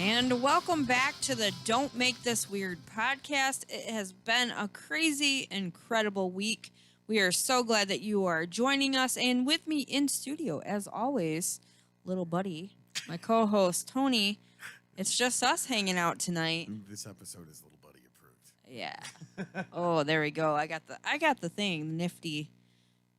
And welcome back to the Don't Make This Weird podcast. It has been a crazy, incredible week. We are so glad that you are joining us. And with me in studio, as always, little buddy, my co-host, Tony. It's just us hanging out tonight. This episode is Little Buddy approved. Yeah. Oh, there we go. I got the thing. Nifty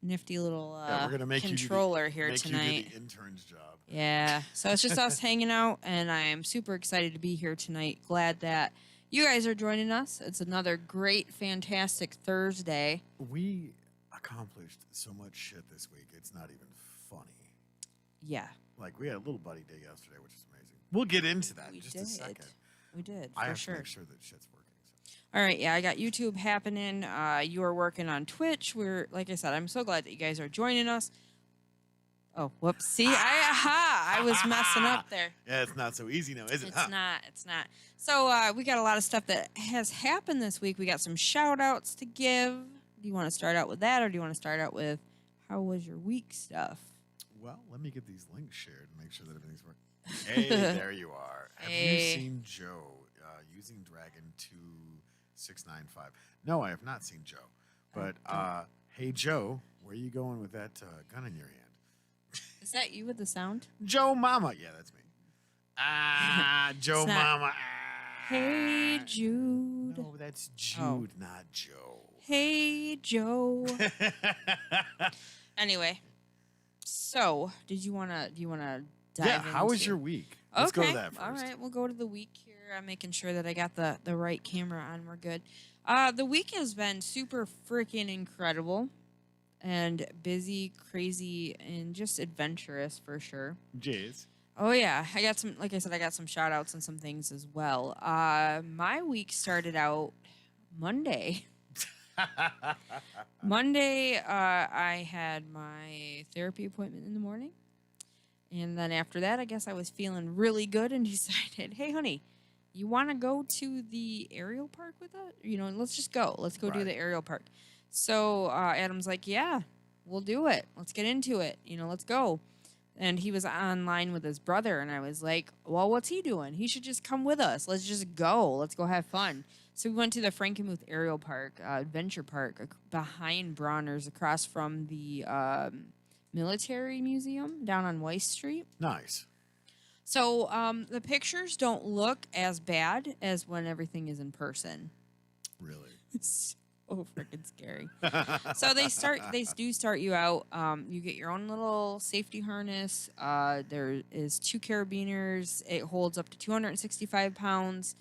little We're gonna make controller you here make tonight. You do the intern's job. Yeah. So it's just us hanging out, and I am super excited to be here tonight. Glad that you guys are joining us. It's another great, fantastic Thursday. We accomplished so much shit this week. It's not even funny. Yeah. Like, we had a Little Buddy day yesterday, which is amazing. We'll get into that in just a second. We did, I for have sure. to make sure that shit's working. So. All right, yeah, I got YouTube happening. You are working on Twitch. Like I said, I'm so glad that you guys are joining us. Oh, whoops. See, I was messing up there. Yeah, it's not so easy now, is it? It's not. So we got a lot of stuff that has happened this week. We got some shout outs to give. Do you want to start out with that, or do you want to start out with how was your week stuff? Well, let me get these links shared and make sure that everything's working. Hey, there you are. Have you seen Joe using Dragon 2695? No, I have not seen Joe. But, hey, Joe, where are you going with that gun in your hand? Is that you with the sound? Joe Mama. Yeah, that's me. Joe Mama. Hey, Jude. No, that's Jude, not Joe. Hey, Joe. Anyway, so do you wanna dive Yeah, how was your week? Let's go to that first. All right, we'll go to the week here. I'm making sure that I got the right camera on. We're good. The week has been super freaking incredible and busy, crazy, and just adventurous for sure. Jays. Oh yeah, I got some. Like I said, I got some shout outs and some things as well. My week started out Monday. Monday, I had my therapy appointment in the morning. And then after that, I guess I was feeling really good and decided, hey, honey, you want to go to the aerial park with us? Let's just go. Let's go do the aerial park. So Adam's like, yeah, we'll do it. Let's get into it. Let's go. And he was online with his brother. And I was like, well, what's he doing? He should just come with us. Let's just go. Let's go have fun. So we went to the Frankenmuth Aerial Park, Adventure Park, behind Bronner's, across from the military museum down on Weiss Street. Nice. So the pictures don't look as bad as when everything is in person. Really? It's so freaking scary. So they do start you out. You get your own little safety harness. There is 2 carabiners. It holds up to 265 pounds.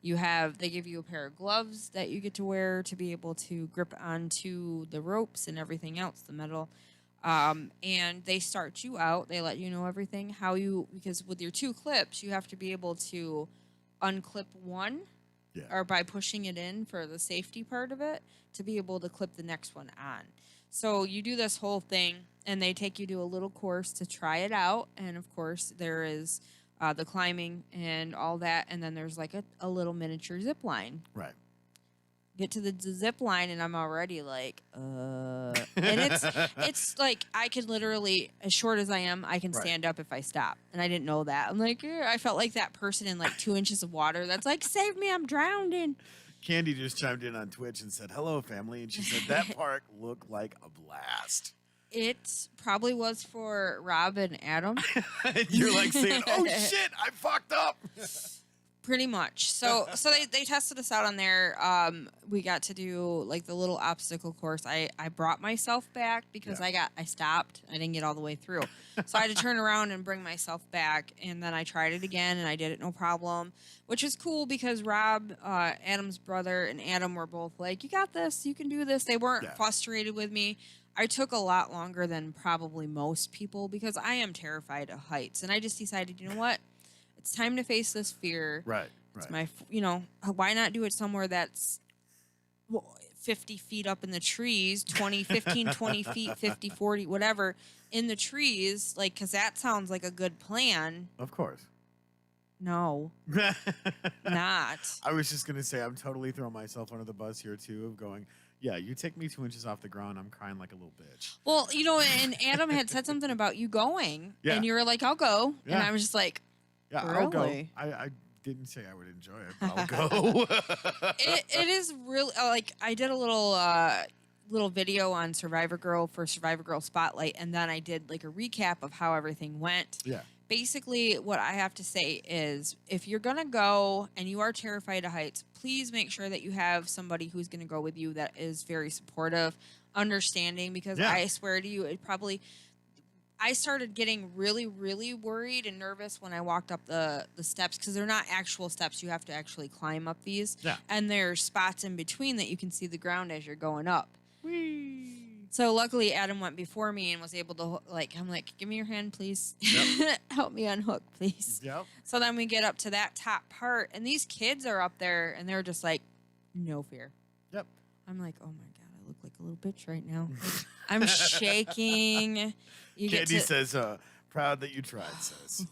They give you a pair of gloves that you get to wear to be able to grip onto the ropes and everything else, the metal. And they start you out. They let you know everything, because with your 2 clips, you have to be able to unclip one, or by pushing it in for the safety part of it, to be able to clip the next one on. So you do this whole thing, and they take you to a little course to try it out. And of course, there is the climbing and all that, and then there's like a little miniature zip line. Right. Get to the zip line, and I'm already like, and it's like I could literally, as short as I am, I can stand up if I stop, and I didn't know that. I'm like, I felt like that person in like 2 inches of water that's like, save me, I'm drowning. Candy just chimed in on Twitch and said, hello, family, and she said that park looked like a blast. It probably was for Rob and Adam. You're like saying, oh shit, I fucked up. Pretty much. So they tested us out on there. We got to do like the little obstacle course. I brought myself back because I stopped. I didn't get all the way through. So I had to turn around and bring myself back. And then I tried it again and I did it no problem, which is cool because Rob, Adam's brother, and Adam were both like, you got this, you can do this. They weren't frustrated with me. I took a lot longer than probably most people because I am terrified of heights. And I just decided, you know what? It's time to face this fear. Right. It's why not do it somewhere that's 50 feet up in the trees, 20 feet, 50, 40, whatever, in the trees, like, because that sounds like a good plan. Of course. No. Not. I was just going to say, I'm totally throwing myself under the bus here, too, of going, yeah, you take me 2 inches off the ground, I'm crying like a little bitch. Well, and Adam had said something about you going, and you were like, I'll go. Yeah. And I was just like, yeah, really? I'll go. I didn't say I would enjoy it, but I'll go. It is really like I did a little video on Survivor Girl for Survivor Girl Spotlight, and then I did like a recap of how everything went. Yeah. Basically, what I have to say is if you're going to go and you are terrified of heights, please make sure that you have somebody who's going to go with you that is very supportive, understanding, because Yeah. I swear to you, I started getting really, really worried and nervous when I walked up the steps because they're not actual steps. You have to actually climb up these. Yeah. And there's spots in between that you can see the ground as you're going up. Whee! So luckily Adam went before me and was able to I'm like, give me your hand, please. Yep. Help me unhook, please. Yep. So then we get up to that top part and these kids are up there and they're just like, no fear. Yep. I'm like, oh my God, I look like a little bitch right now. I'm shaking. Candy says, proud that you tried, says.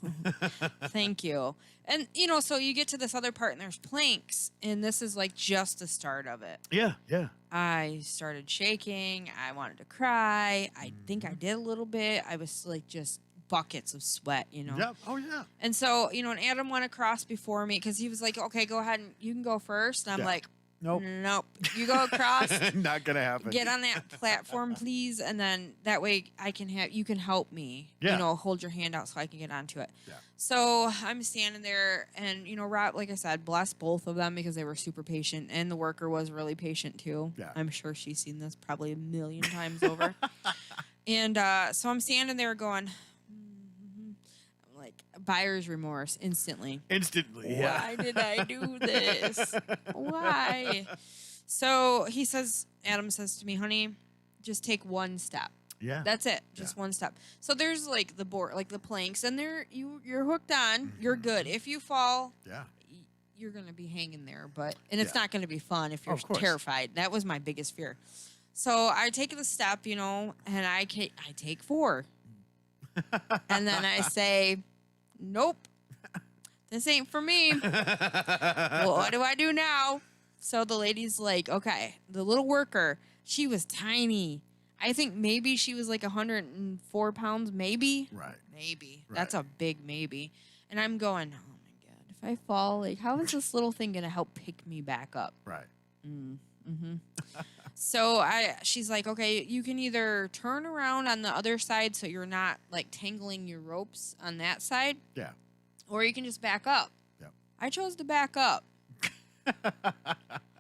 Thank you. And, so you get to this other part and there's planks, and this is like just the start of it. Yeah, yeah. I started shaking. I wanted to cry. I think I did a little bit. I was like just buckets of sweat, Yep. Oh, yeah. And so, and Adam went across before me because he was like, okay, go ahead and you can go first. And I'm Yeah. like, Nope. You go across. Not going to happen. Get on that platform, please, and then that way you can help me. Yeah. Hold your hand out so I can get onto it. Yeah. So I'm standing there, and Rob, like I said, bless both of them because they were super patient, and the worker was really patient too. Yeah. I'm sure she's seen this probably a million times over. And so I'm standing there going, I'm like buyer's remorse instantly. Instantly, yeah. Why did I do this? Why? So Adam says to me, honey, just take one step. Yeah. That's it. Just one step. So there's like the board, like the planks, and you're hooked on. You're good. If you fall, Yeah. you're gonna be hanging there, and it's Yeah. not gonna be fun if you're Of course. terrified. That was my biggest fear. So I take the step, and I take 4, and then I say, nope, this ain't for me. Well, what do I do now? So the lady's like, okay, the little worker, she was tiny. I think maybe she was like 104 pounds, maybe. Right. Maybe. Right. That's a big maybe. And I'm going, oh my God, if I fall, like, how is this little thing going to help pick me back up? Right. So she's like, okay, you can either turn around on the other side so you're not like tangling your ropes on that side, Yeah. or you can just back up. Yep. I chose to back up.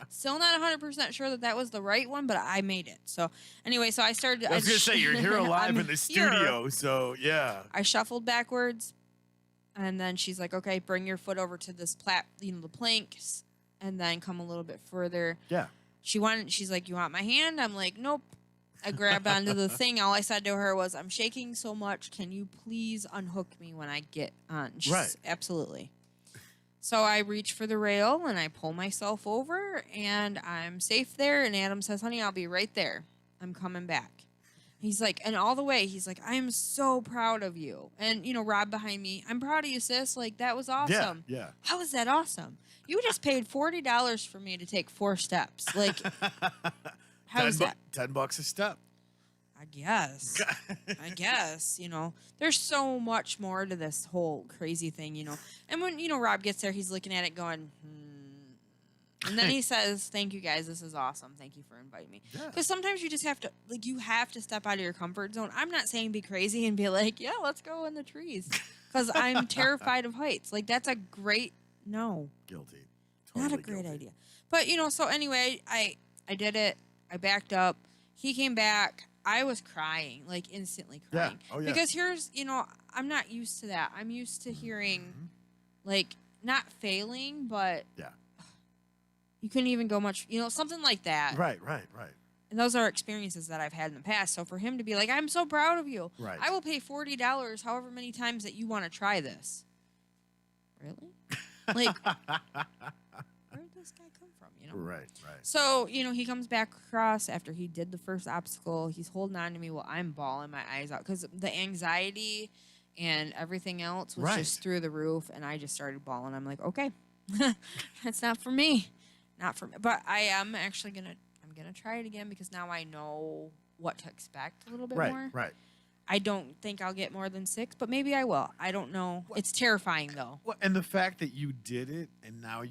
Still not 100% sure that was the right one, but I made it. So anyway, I started. I was going to say, you're here alive I'm in the studio, so yeah. I shuffled backwards, and then she's like, okay, bring your foot over to this the planks, and then come a little bit further. Yeah. She's like, you want my hand? I'm like, nope. I grabbed onto the thing. All I said to her was, I'm shaking so much. Can you please unhook me when I get on? She's, Right. Absolutely. So I reach for the rail and I pull myself over and I'm safe there. And Adam says, honey, I'll be right there. I'm coming back. He's like, and all the way, he's like, I am so proud of you. And, Rob behind me, I'm proud of you, sis. Like, that was awesome. Yeah. How is that awesome? You just paid $40 for me to take 4 steps. Like, how is that? $10 a step. I guess. There's so much more to this whole crazy thing, And when, Rob gets there, he's looking at it going, And then he says, thank you guys. This is awesome. Thank you for inviting me. Yeah. Because sometimes you just have to, you have to step out of your comfort zone. I'm not saying be crazy and be like, yeah, let's go in the trees. Because I'm terrified of heights. Like, that's a great, no. Guilty. Not a Totally great guilty. idea. But, so anyway, I did it. I backed up. He came back. I was crying, like instantly crying. Yeah. Oh, yeah. Because here's, I'm not used to that. I'm used to hearing, like, not failing, but Yeah. you couldn't even go much, something like that. Right. And those are experiences that I've had in the past. So for him to be like, I'm so proud of you. Right. I will pay $40 however many times that you want to try this. Really? Like, where did this guy come from, Right. So, he comes back across after he did the first obstacle. He's holding on to me while I'm bawling my eyes out because the anxiety and everything else was Right. just through the roof. And I just started bawling. I'm like, okay, that's not for me. Not for me. But I am actually I'm going to try it again because now I know what to expect a little bit more. Right. I don't think I'll get more than 6, but maybe I will. I don't know. It's terrifying though. Well, and the fact that you did it and now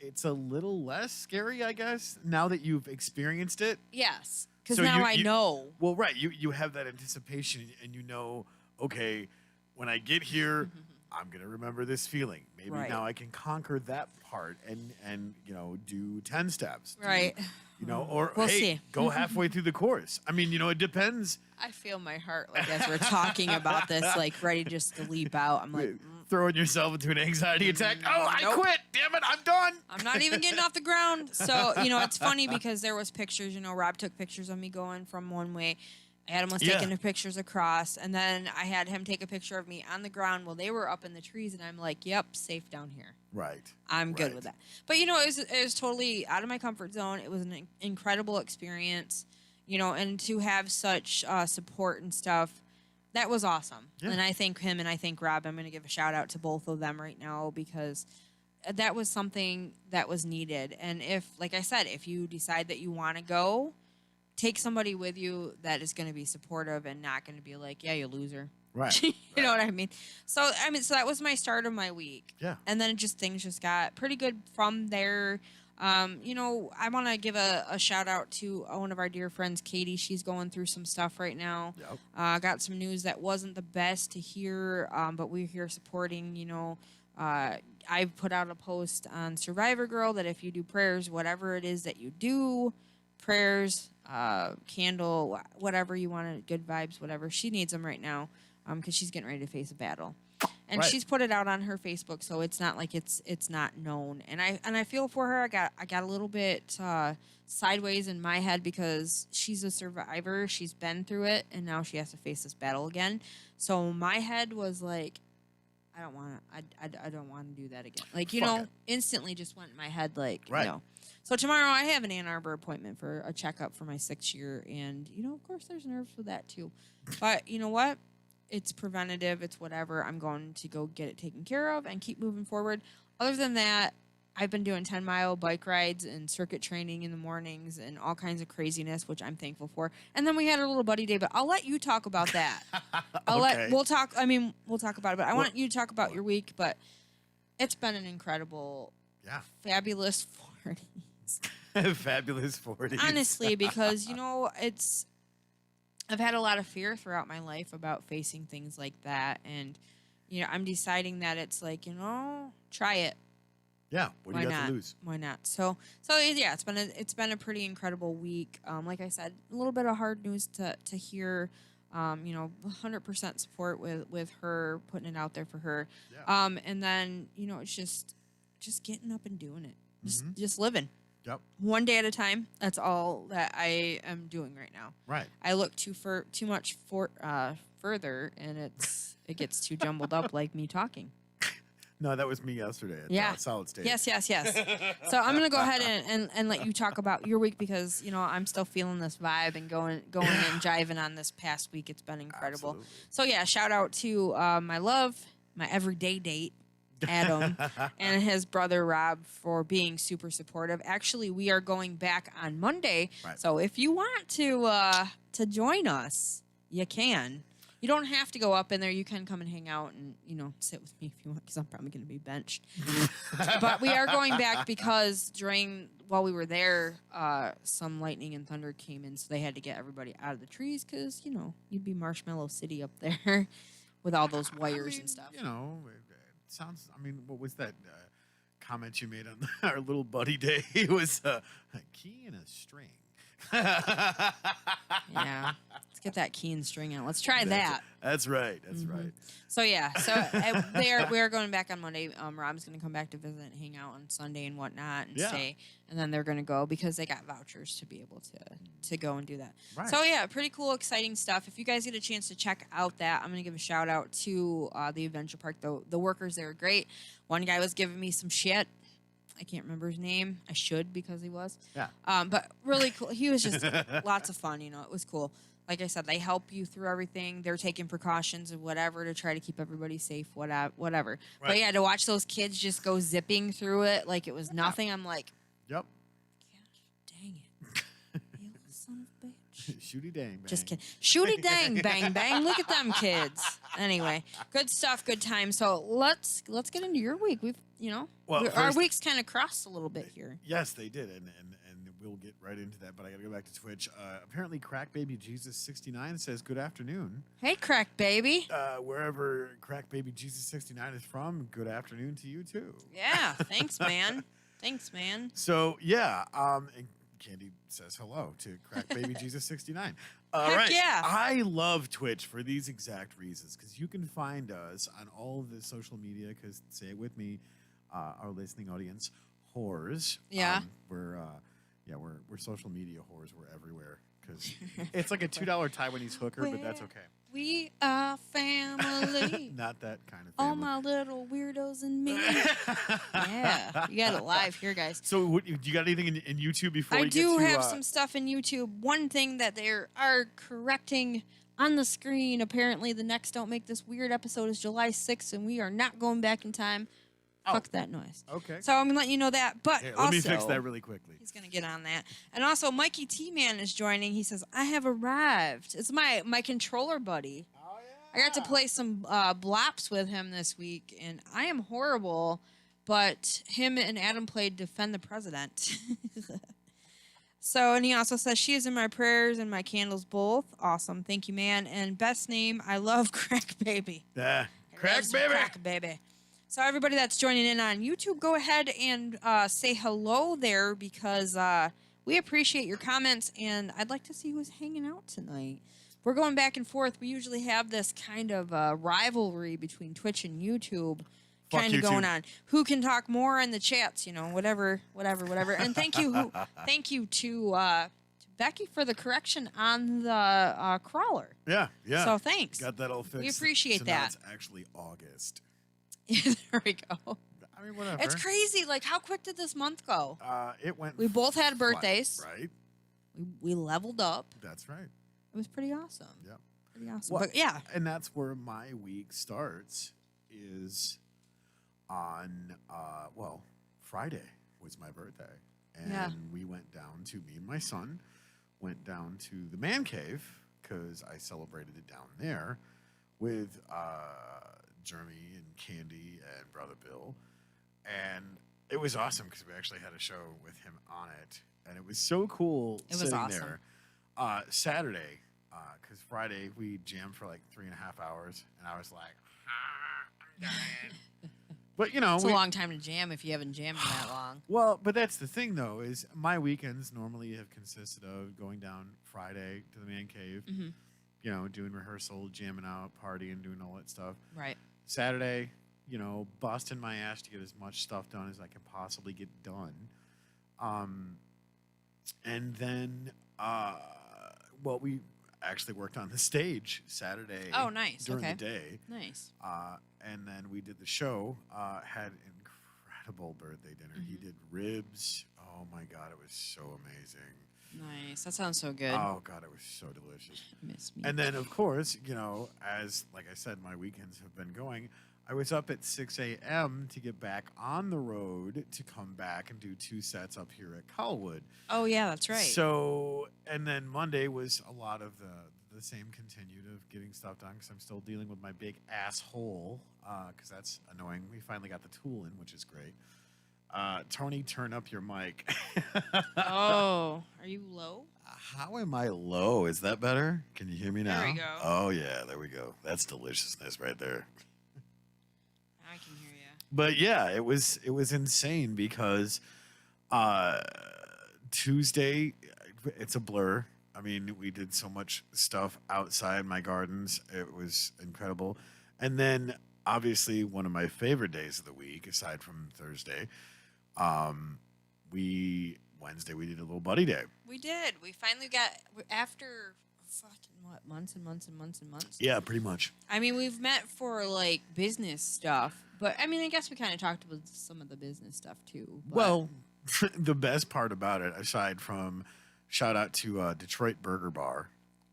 it's a little less scary, I guess, now that you've experienced it. Yes, because So now you- I you- know. Well, right. You have that anticipation and you know, okay, when I get here, I'm going to remember this feeling. Maybe Right. now I can conquer that part and do 10 steps. Right. Or We'll hey, see. go halfway through the course. I mean, it depends. I feel my heart like as we're talking about this, like ready just to leap out. I'm like, Throwing yourself into an anxiety attack. Oh, I Nope. quit. Damn it. I'm done. I'm not even getting off the ground. So, it's funny because there was pictures, Rob took pictures of me going from one way. Adam was taking the pictures across, and then I had him take a picture of me on the ground while they were up in the trees, and I'm like, yep, safe down here. Right. I'm good Right. with that. But, it was totally out of my comfort zone. It was an incredible experience, and to have such support and stuff, that was awesome. Yeah. And I thank him and I thank Rob. I'm going to give a shout out to both of them right now because that was something that was needed. And like I said, if you decide that you want to go, take somebody with you that is going to be supportive and not going to be like, yeah, you loser. Right. You know what I mean? So that was my start of my week. Yeah. And then things just got pretty good from there. I want to give a shout out to one of our dear friends, Katie. She's going through some stuff right now. Yep. Got some news that wasn't the best to hear, but we're here supporting, I've put out a post on Survivor Girl that if you do prayers, whatever it is that you do, prayers, candle, whatever you want, good vibes, whatever, she needs them right now because she's getting ready to face a battle. And Right. she's put it out on her Facebook, so it's not like it's not known. And I feel for her. I got a little bit sideways in my head because she's a survivor. She's been through it, and now she has to face this battle again. So my head was like, I don't want to. I don't want to do that again. Like Fuck it. instantly just went in my head like Right. So tomorrow I have an Ann Arbor appointment for a checkup for my 6th year, and of course there's nerves with that too. But you know what? It's preventative. It's whatever. I'm going to go get it taken care of and keep moving forward. Other than that, I've been doing 10-mile bike rides and circuit training in the mornings and all kinds of craziness, which I'm thankful for. And then we had a little buddy day, but I'll let you talk about that. Okay. We'll talk about it, but I want you to talk about your week. But it's been an incredible, fabulous 40s. Fabulous 40s. Honestly, because I've had a lot of fear throughout my life about facing things like that, and I'm deciding that it's like try it. Yeah. What do you got to lose? Why not? So yeah, it's been a pretty incredible week. Like I said, a little bit of hard news to hear. 100% support with her, putting it out there for her. Yeah. And then it's just getting up and doing it, Mm-hmm. just living. Yep. One day at a time. That's all that I am doing right now. Right. I look too much further, and it gets too jumbled up, like me talking. No, that was me yesterday at Solid State. Yes. So I'm gonna go ahead and let you talk about your week because I'm still feeling this vibe and going and jiving on this past week. It's been incredible. Absolutely. So yeah, shout out to my everyday date, Adam, and his brother Rob for being super supportive. Actually, we are going back on Monday, Right. so if you want to join us, you can. You don't have to go up in there. You can come and hang out and sit with me if you want, because I'm probably going to be benched. But we are going back because while we were there, some lightning and thunder came in, so they had to get everybody out of the trees because you'd be Marshmallow City up there with all those wires and stuff. It sounds. I mean, what was that comment you made on our little buddy day? It was a key and a string. Yeah, let's get that key and string out. Let's try that. That's right. That's right. So yeah, we are going back on Monday. Rob's going to come back to visit and hang out on Sunday and whatnot and stay, and then they're going to go because they got vouchers to be able to go and do that. Right. So yeah, pretty cool, exciting stuff. If you guys get a chance to check out that, I'm going to give a shout out to the Adventure Park. The workers there are great. One guy was giving me some shit. I can't remember his name. I should because he was. Yeah. But really cool. He was just lots of fun. It was cool. Like I said, they help you through everything. They're taking precautions and whatever to try to keep everybody safe, whatever. Right. But yeah, to watch those kids just go zipping through it like it was nothing, I'm like, Yep. gosh, dang it. You little son of a bitch. Shooty dang bang. Just kidding. Shooty dang bang bang. Look at them kids. Anyway, good stuff, good time. So let's get into your week. Our first- weeks kind of crossed a little bit here. Yes, they did, and we'll get right into that. But I got to go back to Twitch. Apparently, Crack Baby Jesus 69 says good afternoon. Hey, Crack Baby. Wherever Crack Baby Jesus 69 is from, good afternoon to you too. Yeah, thanks, man. Thanks, man. So yeah, and Candy says hello to Crack Baby Jesus 69. Heck yeah. I love Twitch for these exact reasons because you can find us on all of the social media. Because say it with me, our listening audience, whores. Yeah. We're social media whores. We're everywhere because it's like a $2 Taiwanese hooker, but that's okay. We are family. Not that kind of family. All my little weirdos and me. Yeah, you got it live here, guys. So, do you got anything in YouTube before I we get do to, have some stuff in YouTube. One thing that they are correcting on the screen, apparently the next Don't Make This Weird episode is July 6th, and we are not going back in time. Oh. Fuck that noise. Okay. So I'm letting you know that. But Here, also, let me fix that really quickly. he's going to get on that. And also, Mikey T-Man is joining. He says, I have arrived. It's my controller buddy. Oh, I got to play some Blops with him this week, and I am horrible, but him and Adam played Defend the President. So, and he also says, she is in my prayers and my candles both. Awesome. Thank you, man. And best name, I love Crack Baby. Crack Loves Baby. Crack Baby. So everybody that's joining in on YouTube, go ahead and say hello there because we appreciate your comments, and I'd like to see who's hanging out tonight. We're going back and forth. We usually have this kind of rivalry between Twitch and YouTube Fuck kind of YouTube. going on. Who can talk more in the chats, whatever. And thank you to Becky for the correction on the crawler. Yeah. So thanks. Got that all fixed. We appreciate so that. Now it's actually August. There we go. I mean, whatever. It's crazy. Like, how quick did this month go? It went. We both had fly- birthdays. Right. We leveled up. That's right. It was pretty awesome. Yep. Pretty awesome. Well, But yeah. And that's where my week starts. Is on Friday was my birthday, and Yeah. we went down to me and my son went down to the man cave because I celebrated it down there with Jeremy and Candy and Brother Bill, and it was awesome because we actually had a show with him on it, and it was so cool. It was sitting awesome. there. Saturday, because Friday we jammed for like 3.5 hours, and I was like, I'm dying. But It's a long time to jam if you haven't jammed in that long. Well, but that's the thing, though, is my weekends normally have consisted of going down Friday to the man cave, doing rehearsal, jamming out, partying, doing all that stuff. Right. Saturday, busting my ass to get as much stuff done as I can possibly get done. And then, we actually worked on the stage Saturday. Oh, nice. During Okay. the day. Nice. And then we did the show, had incredible birthday dinner. He did ribs. Oh my God, it was so amazing. Nice. That sounds so good. Oh God, it was so delicious. Miss me. And then of course, as like I said, my weekends have been going. I was up at 6 a.m. to get back on the road to come back and do 2 sets up here at Colwood. Oh, yeah, that's right. So, and then Monday was a lot of the same continued of getting stuff done because I'm still dealing with my big asshole because that's annoying. We finally got the tool in, which is great. Tony, turn up your mic. Oh, are you low? How am I low? Is that better? Can you hear me now? There we go. Oh, yeah, there we go. That's deliciousness right there. I can hear you. But yeah, it was insane because Tuesday, it's a blur. I mean, we did so much stuff outside my gardens. It was incredible. And then obviously one of my favorite days of the week, aside from Thursday, Wednesday we did a little buddy day. We did. We finally got, after fucking months and months and months and months. Yeah, pretty much. I mean, we've met for like business stuff, but I mean, I guess we kind of talked about some of the business stuff too. But Well, the best part about it, aside from shout out to Detroit Burger Bar.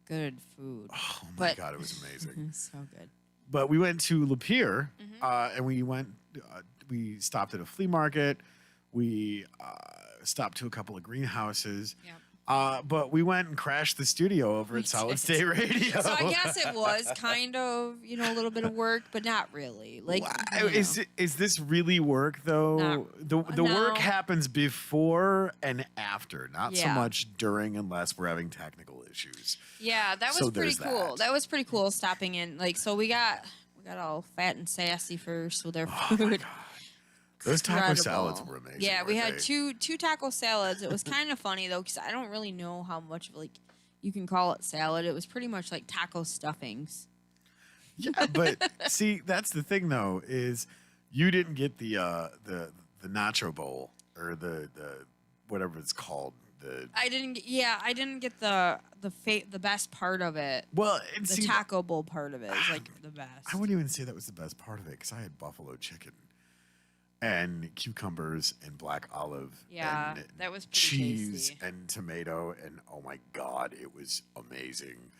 good food. Oh my But- God, it was amazing. So good. But we went to Lapeer, and we stopped at a flea market. We stopped to a couple of greenhouses. Yep. But we went and crashed the studio over at Solid State Radio. So I guess it was kind of, a little bit of work, but not really. Like, Wow. Is this really work though? The No. work happens before and after, not so Yeah. much during, unless we're having technical issues. yeah, that was So pretty there's cool. that. That was pretty cool stopping in. Like, so we got all fat and sassy first with their Oh food. Those taco Incredible. salads were amazing. Yeah, we weren't had they? two taco salads. It was kind of funny though, because I don't really know how much you can call it salad. It was pretty much like taco stuffings. Yeah, but see, that's the thing though, is you didn't get the nacho bowl or the whatever it's called. I didn't get the best part of it. Well, and The see, taco bowl part of it is like the best. I wouldn't even say that was the best part of it because I had buffalo chicken and cucumbers and black olive. Yeah, and that was pretty cheese tasty. and tomato, and oh my god, it was amazing.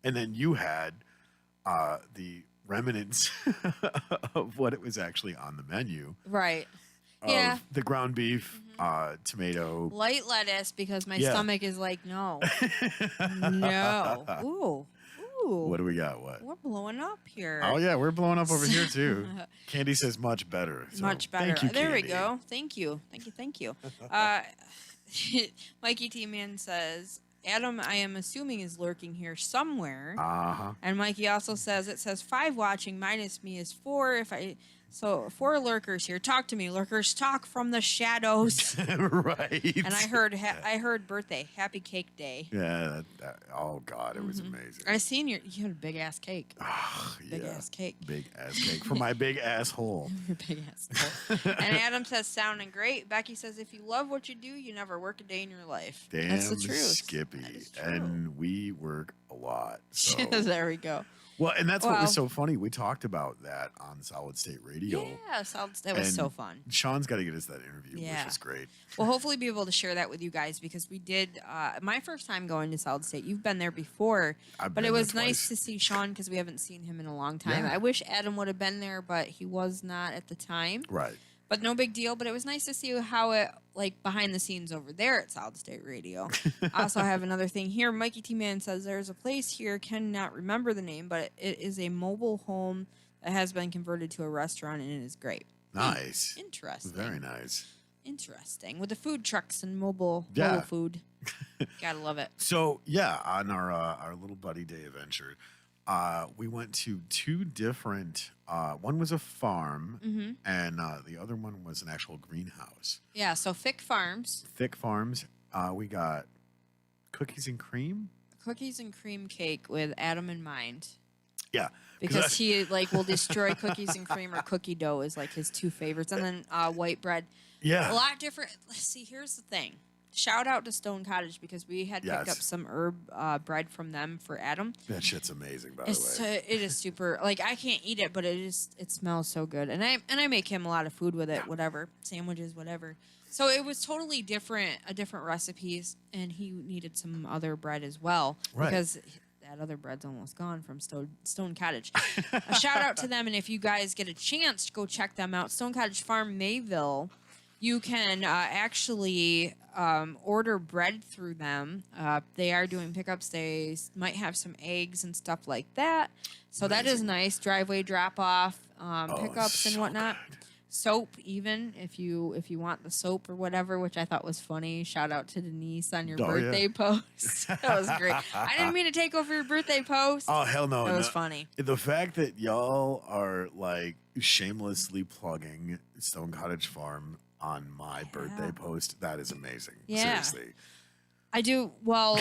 And then you had the remnants of what it was actually on the menu. Right. Of Yeah. the ground beef, tomato. Light lettuce because my Yeah. stomach is like, no. No. Ooh. What do we got? What? We're blowing up here. Oh yeah, we're blowing up over here too. Candy says much better. So Much better. Thank you, There we Candy. go. Thank you. Mikey T Man says, Adam, I am assuming, is lurking here somewhere. Uh-huh. And Mikey also says, it says 5 watching minus me is 4. So 4 lurkers here. Talk to me, lurkers. Talk from the shadows. Right. And I heard birthday. Happy cake day. Yeah. Oh God, it was Mm-hmm. amazing. I seen you had a big ass cake. Ah, Big yeah. ass cake. Big ass cake for my big asshole. Your big ass cake. And Adam says, sounding great. Becky says, if you love what you do, you never work a day in your life. Damn, That's the truth. Skippy. That is true. And we work a lot. So. There we go. Well, and that's what Well- was so funny. We talked about that on Solid State Radio. Yeah, that was so And fun. Sean's got to get us that interview, Yeah. which is great. We'll hopefully be able to share that with you guys because we did my first time going to Solid State. You've been there before, I've but been it there was nice twice. to see Sean because we haven't seen him in a long time. Yeah. I wish Adam would have been there, but he was not at the time. Right. But no big deal. But it was nice to see how it behind the scenes over there at Solid State Radio. I also have another thing here. Mikey T Man says there's a place here, cannot remember the name, but it is a mobile home that has been converted to a restaurant and it is great. Nice. Interesting. Very nice. Interesting. With the food trucks and mobile Yeah. food. Gotta love it. So yeah, on our little buddy day adventure, we went to 2 different. One was a farm, Mm-hmm. and the other one was an actual greenhouse. Yeah, so Fick Farms, Thick Farms. We got cookies and cream. cookies and cream cake with Adam in mind. Yeah, Because he will destroy cookies and cream or cookie dough is like his 2 favorites. And then white bread. yeah. A lot different. Let's see, here's the thing. Shout out to Stone Cottage because we had picked Yes. up some herb bread from them for Adam. That shit's amazing, by the way. It is super. I can't eat it, but it smells so good. And I make him a lot of food with it, whatever sandwiches, whatever. So it was totally different, a different recipes, and he needed some other bread as well Right. because that other bread's almost gone from Stone Cottage. A shout out to them, and if you guys get a chance to go check them out, Stone Cottage Farm, Mayville. You can actually order bread through them. They are doing pickups. They might have some eggs and stuff like that. So that is Amazing. nice. Driveway drop off, pickups and so whatnot. good. Soap, even if you want the soap or whatever, which I thought was funny. Shout out to Denise on your Oh, yeah. birthday post. That was great. I didn't mean to take over your birthday post. Oh hell no! that was no. funny. The fact that y'all are shamelessly plugging Stone Cottage Farm on my birthday post, that is amazing. Yeah. Seriously. I do. Well,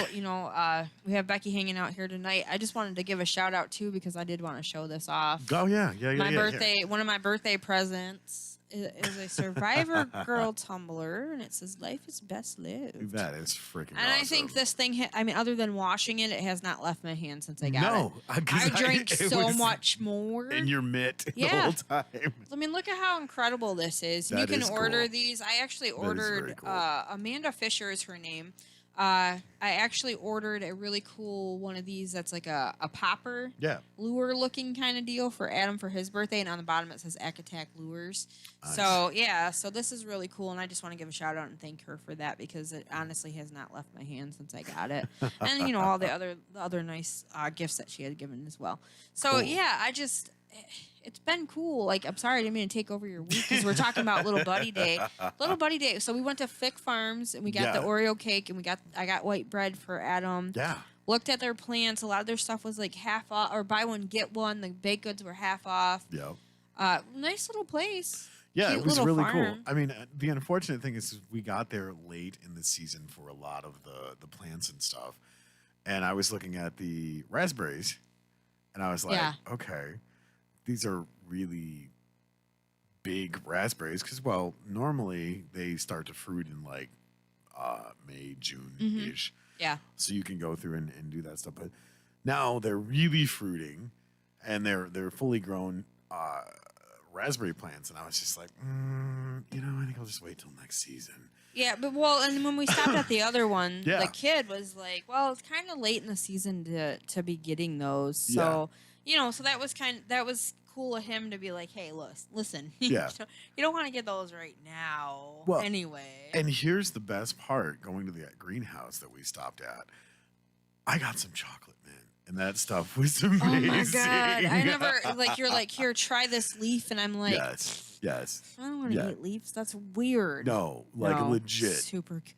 we have Becky hanging out here tonight. I just wanted to give a shout out too because I did want to show this off. Oh yeah, yeah, yeah. My yeah, birthday, one of my birthday presents is a Survivor Girl tumbler, and it says "Life is best lived." Yeah. That is freaking. And I think this thing, other than washing it, it has not left my hand since I got no, it. 'cause I drank it so was much more. in your mitt the Yeah. whole time. I mean, look at how incredible this is. That you can is order cool. these. I actually That is very ordered cool. Amanda Fisher is her name. I actually ordered a really cool one of these that's like a popper Yeah. lure looking kind of deal for Adam for his birthday, and on the bottom it says Attack Lures. Nice. So yeah, so this is really cool, and I just want to give a shout out and thank her for that because it honestly has not left my hand since I got it, and you know all the other nice gifts that she had given as well. So Cool. yeah, it's been cool. Like, I'm sorry I didn't mean to take over your week because we're talking about Little Buddy Day. Little Buddy Day. So we went to Fick Farms and we got the Yeah. Oreo cake and I got white bread for Adam. Yeah. Looked at their plants. A lot of their stuff was like half off or buy one get one. The baked goods were half off. Yeah. Nice little place. Yeah, Cute it was little really cool. farm. I mean, the unfortunate thing is we got there late in the season for a lot of the plants and stuff. And I was looking at the raspberries and I was like, Yeah. okay, these are really big raspberries because, well, normally they start to fruit in like May, June-ish. Yeah. So you can go through and do that stuff. But now they're really fruiting and they're fully grown raspberry plants. And I was just like, I think I'll just wait till next season. Yeah, but and when we stopped at the other one, Yeah. the kid was like, "Well, it's kind of late in the season to be getting those." So, so that was cool of him to be like, "Hey, listen, Yeah. you don't want to get those right now, Well, anyway." And here's the best part: going to the greenhouse that we stopped at, I got some chocolate mint, and that stuff was amazing. Oh my god! I never you're like, "Here, try this leaf," and I'm like, yes. I don't want to eat leaves. That's weird. No, No, legit. super good.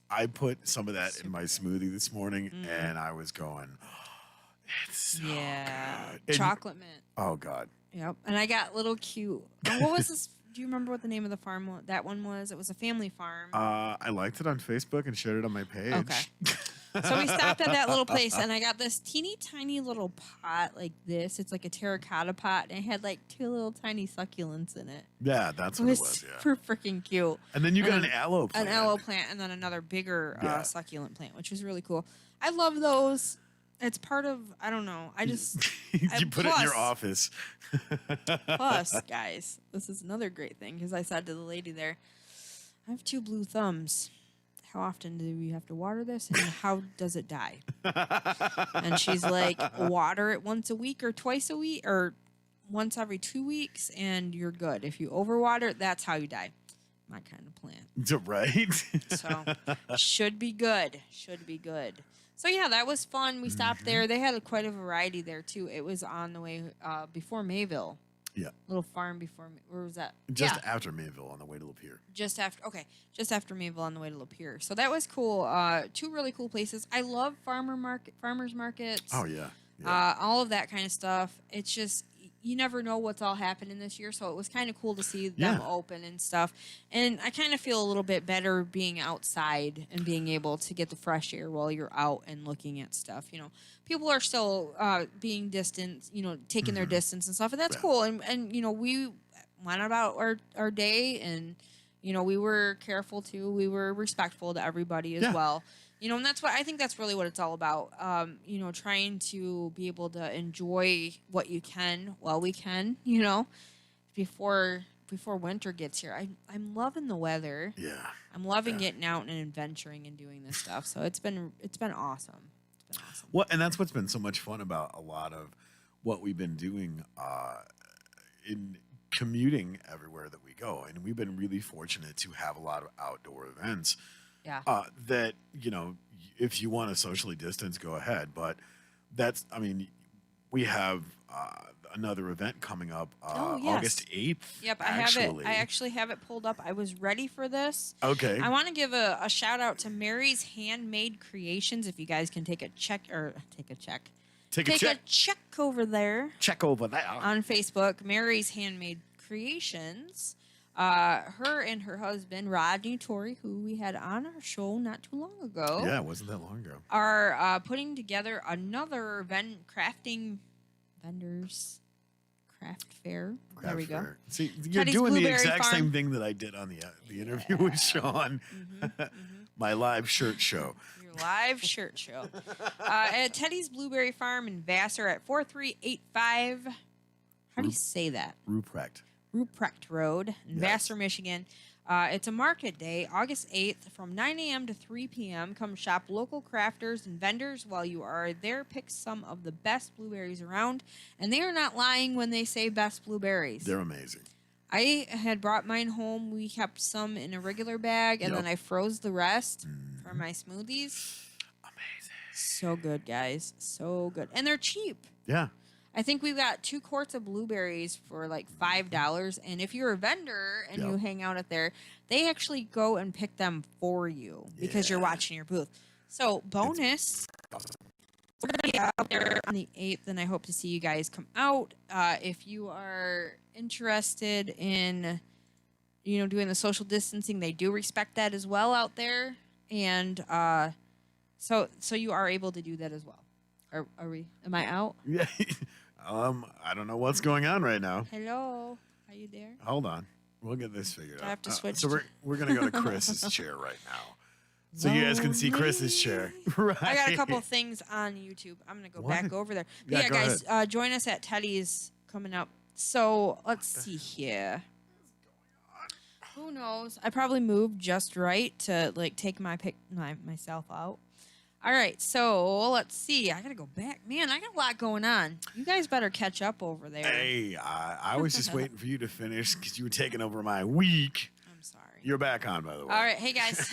I put some of that in my smoothie this morning, and I was going, it's so good. And- Chocolate mint. Oh god. Yep. And I got little cute. What was this? Do you remember what the name of the farm that one was? It was a family farm. I liked it on Facebook and shared it on my page. Okay. So we stopped at that little place, and I got this teeny tiny little pot like this. It's like a terracotta pot, and it had like 2 little tiny succulents in it. Yeah, that's It what was it was. Yeah. super freaking cute. And then you got And an aloe plant. An aloe plant, and then another bigger Yeah. succulent plant, which was really cool. I love those. It's part of, I don't know. I just, you put it in your plus- office. plus, guys, this is another great thing because I said to the lady there, I have 2 blue thumbs. How often do we have to water this, and how does it die? And she's like, water it once a week or twice a week or once every 2 weeks, and you're good. If you overwater it, that's how you die. My kind of plant. Right? So should be good. Should be good. So yeah, that was fun. We stopped there. They had quite a variety there too. It was on the way before Mayville. Yeah. Little farm before. Where was that? Just after Mayville on the way to Lapeer. Just after Mayville on the way to Lapeer. So that was cool. 2 really cool places. I love farmers markets. Oh, yeah. All of that kind of stuff. It's just you never know what's all happening this year, so it was kind of cool to see them open and stuff. And I kind of feel a little bit better being outside and being able to get the fresh air while you're out and looking at stuff. You know, people are still being distant, taking their distance and stuff, and that's cool. And we went about our day, and we were careful too. We were respectful to everybody as well. And that's what I think that's really what it's all about. Trying to be able to enjoy what you can while we can, before winter gets here. I'm loving the weather. Yeah. I'm loving getting out and adventuring and doing this stuff. So it's been awesome. It's been awesome. Well, and that's what's been so much fun about a lot of what we've been doing in commuting everywhere that we go. And we've been really fortunate to have a lot of outdoor events. Yeah. That, if you want to socially distance, go ahead. But we have another event coming up August 8th. Yep, I have it. I actually have it pulled up. I was ready for this. Okay. I want to give a shout out to Mary's Handmade Creations. If you guys can take a check. Take a check over there. Check over there. On Facebook, Mary's Handmade Creations. Her and her husband, Rodney Torrey, who we had on our show not too long ago. Yeah, it wasn't that long ago. Are putting together another crafting vendors craft fair. There we go. See, you're Teddy's doing the Blueberry exact Farm. same thing that I did on the interview with Sean. My live shirt show. Your live shirt show. At Teddy's Blueberry Farm in Vassar at 4385. How do you say that? Ruprecht Ruprecht Road in Vassar, Michigan. It's a market day, August 8th, from 9 a.m. to 3 p.m. Come shop local crafters and vendors while you are there. Pick some of the best blueberries around, and they are not lying when they say best blueberries. They're amazing. I had brought mine home. We kept some in a regular bag, and then I froze the rest for my smoothies. Amazing. So good, guys. So good. And they're cheap. Yeah. I think we've got 2 quarts of blueberries for like $5. And if you're a vendor and you hang out at there, they actually go and pick them for you because you're watching your booth. So bonus, we're going to be out there on the 8th, and I hope to see you guys come out. If you are interested in, doing the social distancing, they do respect that as well out there. And so you are able to do that as well. Are we? Am I out? Yeah. I don't know what's going on right now. Hello, are you there? Hold on, we'll get this figured out. I have to switch. So we're gonna go to Chris's chair right now, so you guys can see Chris's chair. Right. I got a couple things on YouTube. I'm gonna go back over there. But yeah, guys, join us at Teddy's coming up. So let's see here. Who knows? I probably moved just right to like take myself out. All right, so let's see. I gotta go back. Man, I got a lot going on. You guys better catch up over there. Hey, I was just waiting for you to finish because you were taking over my week. I'm sorry. You're back on, by the way. All right, hey guys.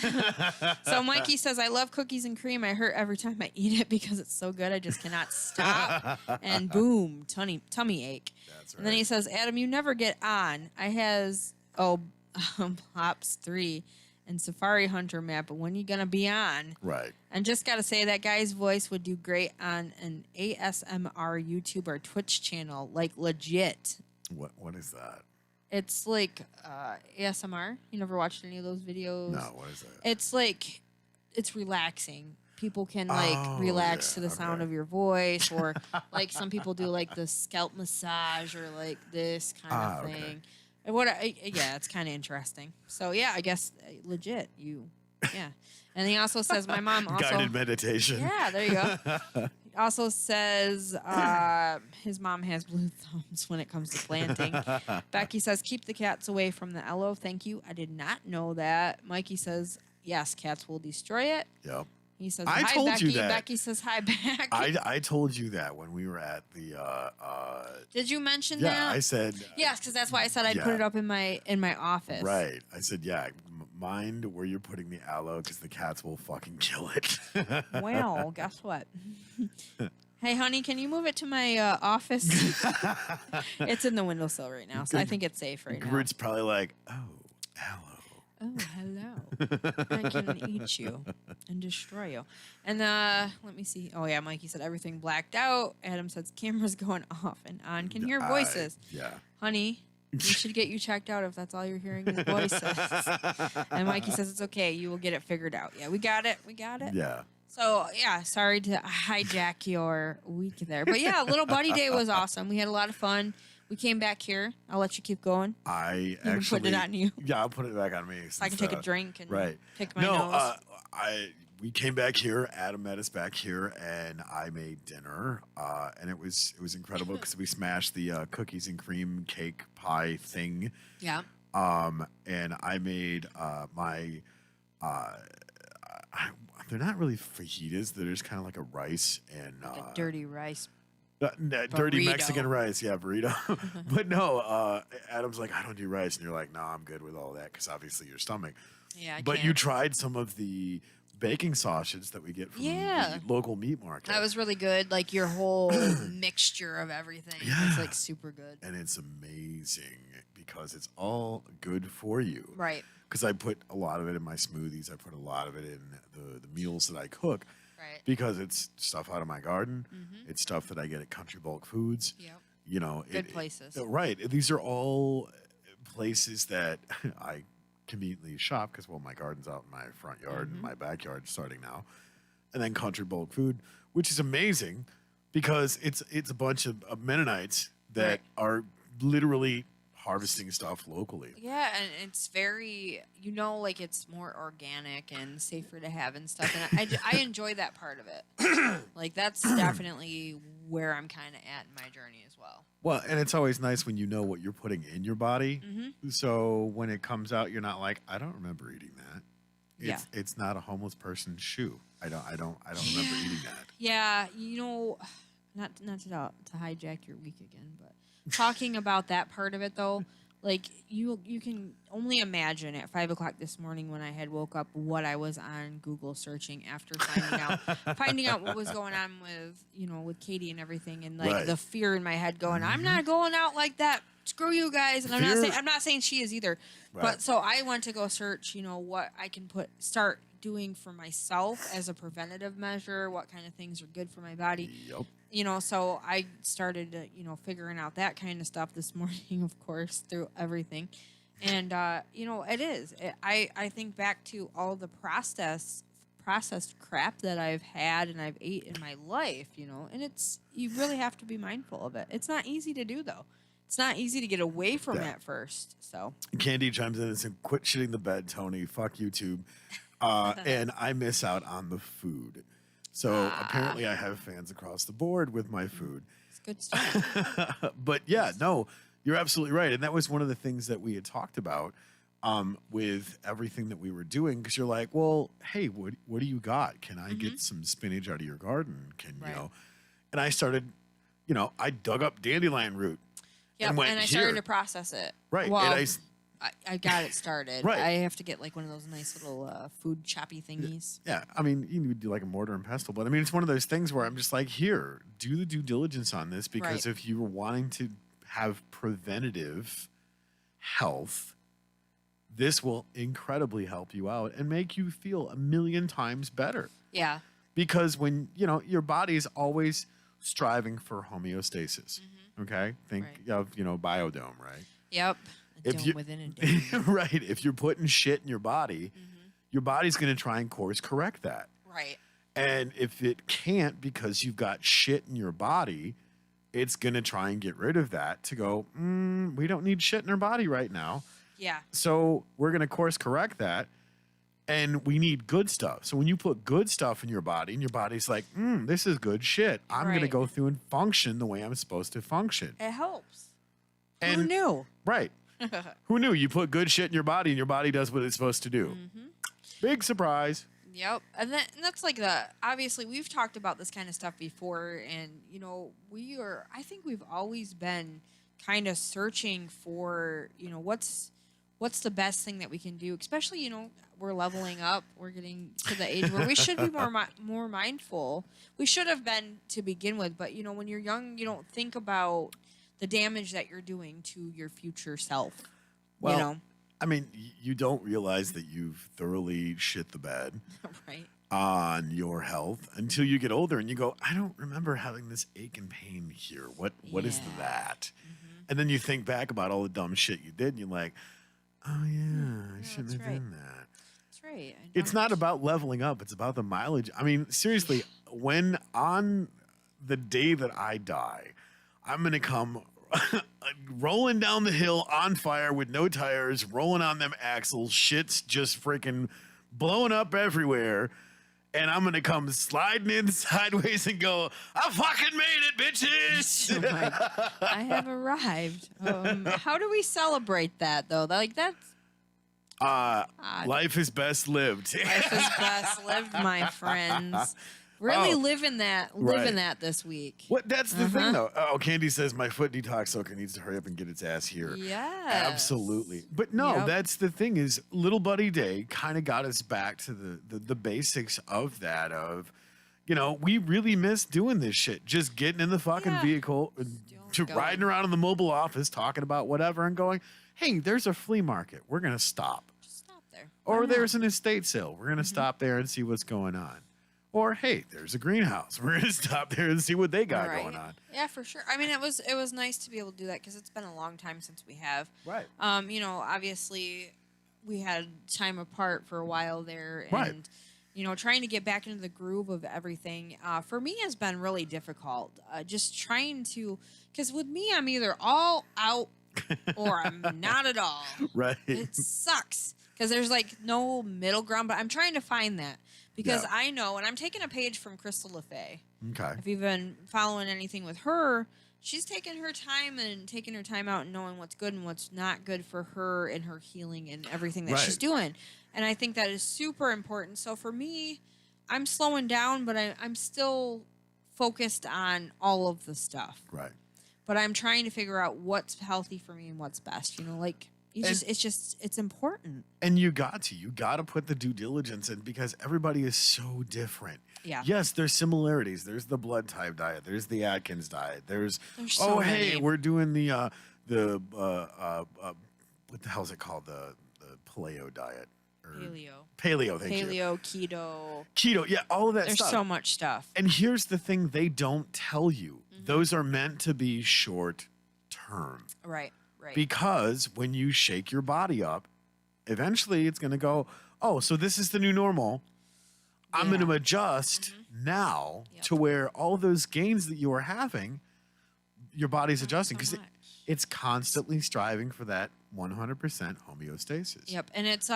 So Mikey says, I love cookies and cream. I hurt every time I eat it because it's so good. I just cannot stop. And boom, tummy ache. That's right. And then he says, Adam, you never get on. I has Plops 3 and Safari Hunter map, but when you gonna be on? Right. And just gotta say that guy's voice would do great on an ASMR YouTube or Twitch channel, like legit. What is that? It's like ASMR. You never watched any of those videos? No, what is that? It's like it's relaxing. People can relax to the sound of your voice, or like some people do like the scalp massage or like this kind of thing. Okay. Yeah, it's kind of interesting. So yeah, I guess legit yeah. And he also says my mom also guided meditation. Yeah, there you go. He also says his mom has blue thumbs when it comes to planting. Becky says keep the cats away from the aloe. Thank you. I did not know that. Mikey says yes, cats will destroy it. Yep. He says I hi, told Becky. you that. Becky says hi back. I told you that when we were at the. Did you mention yeah, that? I said. Yes, because that's why I said I'd put it up in my office. Right. I said, yeah, mind where you're putting the aloe because the cats will fucking kill it. Well, guess what? Hey, honey, can you move it to my office? It's in the windowsill right now, so I think it's safe right now. Groot's probably like, oh, aloe. Oh, hello. I can eat you and destroy you. And let me see. Oh, yeah, Mikey said everything blacked out. Adam says camera's going off and on. Can hear voices. Yeah. Honey, we should get you checked out if that's all you're hearing is voices. And Mikey says it's okay. You will get it figured out. Yeah, we got it. We got it. Yeah. So, yeah, sorry to hijack your week there. But, yeah, Little Buddy Day was awesome. We had a lot of fun. We came back here. I'll let you keep going. I You actually put it on you. Yeah, I'll put it back on me. So I can take a drink and pick my No, nose. we came back here. Adam met us back here, and I made dinner, and it was incredible because we smashed the cookies and cream cake pie thing. Yeah. And I made they're not really fajitas. They're just kind of like a rice and A dirty rice. dirty Burrito. Mexican rice, yeah, burrito. But no, Adam's like, I don't do rice, and you're like, no, I'm good with all that because obviously your stomach. Yeah, But you tried some of the baking sausages that we get from the local meat market. That was really good. Like your whole mixture of everything. Yeah. It's like super good. And it's amazing because it's all good for you. Right. Because I put a lot of it in my smoothies. I put a lot of it in the meals that I cook. Right. Because it's stuff out of my garden. Mm-hmm. It's stuff that I get at Country Bulk Foods. Yep. You know, Good places. Right. These are all places that I conveniently shop because, well, my garden's out in my front yard and my backyard starting now. And then Country Bulk Food, which is amazing because it's a bunch of Mennonites that are literally harvesting stuff locally. Yeah, and it's very, like it's more organic and safer to have and stuff. And I enjoy that part of it. Like that's definitely where I'm kind of at in my journey as well. Well, and it's always nice when you know what you're putting in your body. So when it comes out, you're not like, I don't remember eating that. It's not a homeless person's shoe. I don't remember eating that. Yeah, you know, not to hijack your week again, but talking about that part of it though, like you can only imagine at 5 o'clock this morning when I had woke up what I was on Google searching after finding out what was going on with Katie and everything, and like the fear in my head going, I'm not going out like that. Screw you guys. And I'm not saying she is either. Right. But so I went to go search, what I can start doing for myself as a preventative measure, what kind of things are good for my body. Yep. So I started, figuring out that kind of stuff this morning, of course, through everything. And, it is. I think back to all the processed crap that I've had and I've ate in my life, and you really have to be mindful of it. It's not easy to do, though. It's not easy to get away from it at first. So Candy chimes in and says, quit shitting the bed, Tony. Fuck YouTube. And I miss out on the food. So apparently I have fans across the board with my food. It's good stuff. But yeah, no, you're absolutely right. And that was one of the things that we had talked about with everything that we were doing. Because you're like, well, hey, what do you got? Can I get some spinach out of your garden? And I started, I dug up dandelion root. Yep, and I started to process it. Right. Well, and I got it started. Right. I have to get like one of those nice little food choppy thingies. Yeah. I mean, you would do like a mortar and pestle, but I mean, it's one of those things where I'm just like, here, do the due diligence on this, because if you were wanting to have preventative health, this will incredibly help you out and make you feel a million times better. Yeah. Because when, your body is always striving for homeostasis. Okay? Think of, biodome, right? Yep. If you within a dome. Right. If you're putting shit in your body's going to try and course correct that. Right. And if it can't because you've got shit in your body, it's going to try and get rid of that to go, we don't need shit in our body right now. Yeah. So we're going to course correct that. And we need good stuff. So when you put good stuff in your body and your body's like, this is good shit, I'm going to go through and function the way I'm supposed to function. It helps. And, who knew? Right. Who knew? You put good shit in your body and your body does what it's supposed to do. Big surprise. Yep. And that's like obviously we've talked about this kind of stuff before, and I think we've always been kind of searching for, what's the best thing that we can do, especially, we're leveling up. We're getting to the age where we should be more mindful. We should have been to begin with, but when you're young, you don't think about the damage that you're doing to your future self. Well, I mean, you don't realize that you've thoroughly shit the bed on your health until you get older and you go, I don't remember having this ache and pain here. What is that? And then you think back about all the dumb shit you did and you're like, oh yeah, I shouldn't have done that. Right. It's not about leveling up. It's about the mileage. I mean, seriously, when on the day that I die, I'm going to come rolling down the hill on fire with no tires, rolling on them axles, shit's just freaking blowing up everywhere. And I'm going to come sliding in sideways and go, I fucking made it, bitches. Oh my God. I have arrived. How do we celebrate that, though? Like, that's... life is best lived. Life is best lived, my friends. Really living that this week. What? That's the thing, though. Oh, Candy says my foot detox soaker needs to hurry up and get its ass here. Yeah, absolutely. But no, that's the thing is Little Buddy Day kind of got us back to the basics of that. Of, we really miss doing this shit. Just getting in the fucking vehicle, riding around in the mobile office, talking about whatever, and going, hey, there's a flea market. We're gonna stop. Just stop there. Or there's an estate sale. We're gonna stop there and see what's going on. Or, hey, there's a greenhouse. We're going to stop there and see what they got going on. Yeah, for sure. I mean, it was nice to be able to do that because it's been a long time since we have. Right. Obviously, we had time apart for a while there. And, trying to get back into the groove of everything, for me, has been really difficult. Just trying to, because with me, I'm either all out or I'm not at all. Right. It sucks because there's like no middle ground, but I'm trying to find that. Because I know, and I'm taking a page from Crystal LaFay. Okay. If you've been following anything with her, she's taking her time and taking her time out and knowing what's good and what's not good for her and her healing and everything that she's Right. doing. And I think that is super important. So for me, I'm slowing down, but I'm still focused on all of the stuff. Right. But I'm trying to figure out what's healthy for me and what's best. You know, like it's important. And you got to put the due diligence in because everybody is so different. Yeah. Yes, there's similarities. There's the blood type diet. There's the Atkins diet. There's so hey, many. we're doing the what the hell is it called? The paleo diet. Or Paleo, thank you. Paleo, keto. Keto, yeah, all of that There's stuff. so much stuff. And here's the thing they don't tell you. Those are meant to be short term. Right. Because when you shake your body up, eventually it's going to go, oh, so this is the new normal. I'm going to adjust now to where all those gains that you are having, your body's adjusting because it's constantly striving for that 100% homeostasis. Yep. And it's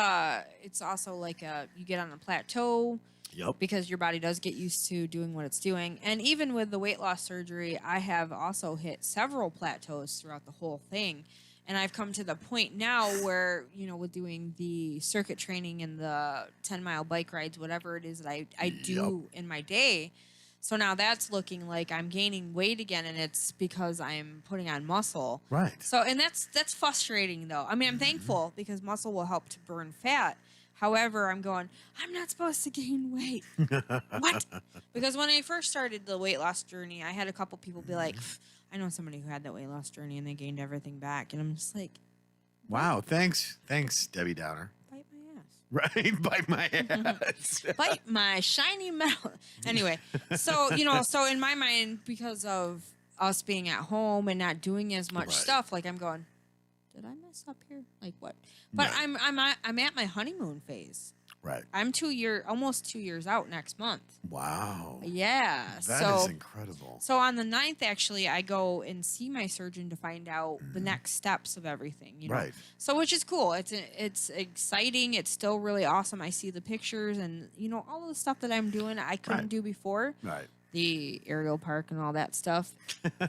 also like you get on a plateau. Yep. Because your body does get used to doing what it's doing. And even with the weight loss surgery, I have also hit several plateaus throughout the whole thing. And I've come to the point now where, you know, with doing the circuit training and the 10-mile bike rides, whatever it is that I do in my day. So now that's looking like I'm gaining weight again, and it's because I'm putting on muscle. Right. So, and that's frustrating, though. I mean, I'm thankful because muscle will help to burn fat. However, I'm not supposed to gain weight. What? Because when I first started the weight loss journey, I had a couple people be like, I know somebody who had that weight loss journey and they gained everything back. And I'm just like, wow, thanks, Debbie Downer. bite my ass. Right, bite my ass. Bite my shiny mouth. Anyway, so in my mind, because of us being at home and not doing as much stuff, like I'm going, did I mess up here? Like what? But I'm at my honeymoon phase. Right. I'm almost 2 years out next month. Wow. Yeah. That is incredible. So on the 9th, actually, I go and see my surgeon to find out the next steps of everything. You know? Right. So which is cool. It's exciting. It's still really awesome. I see the pictures and, you know, all of the stuff that I'm doing I couldn't do before. Right. The aerial park and all that stuff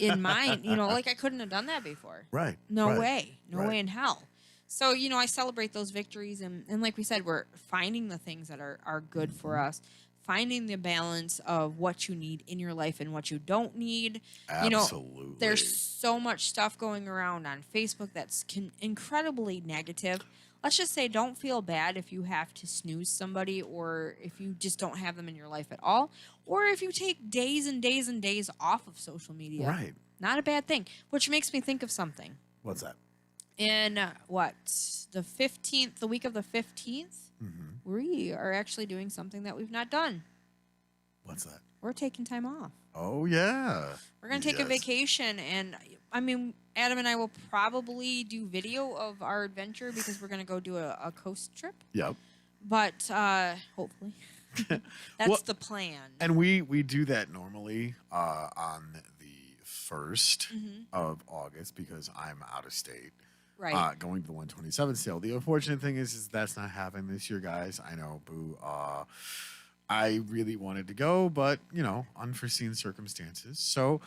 in mine, you know, like I couldn't have done that before. Right. No way. No way in hell. So, you know, I celebrate those victories. And like we said, we're finding the things that are good for us, finding the balance of what you need in your life and what you don't need. Absolutely. You know, there's so much stuff going around on Facebook that's incredibly negative. Let's just say don't feel bad if you have to snooze somebody or if you just don't have them in your life at all. Or if you take days and days and days off of social media. Right. Not a bad thing. Which makes me think of something. What's that? In the 15th, the week of the 15th, we are actually doing something that we've not done. What's that? We're taking time off. Oh, yeah. We're going to take a vacation. And, I mean, Adam and I will probably do video of our adventure because we're going to go do a coast trip. Yep. But hopefully. That's the plan. And we do that normally on the 1st of August because I'm out of state. Right. Going to the 127 sale. The unfortunate thing is that's not happening this year, guys. I know, boo. I really wanted to go, but, you know, unforeseen circumstances. So,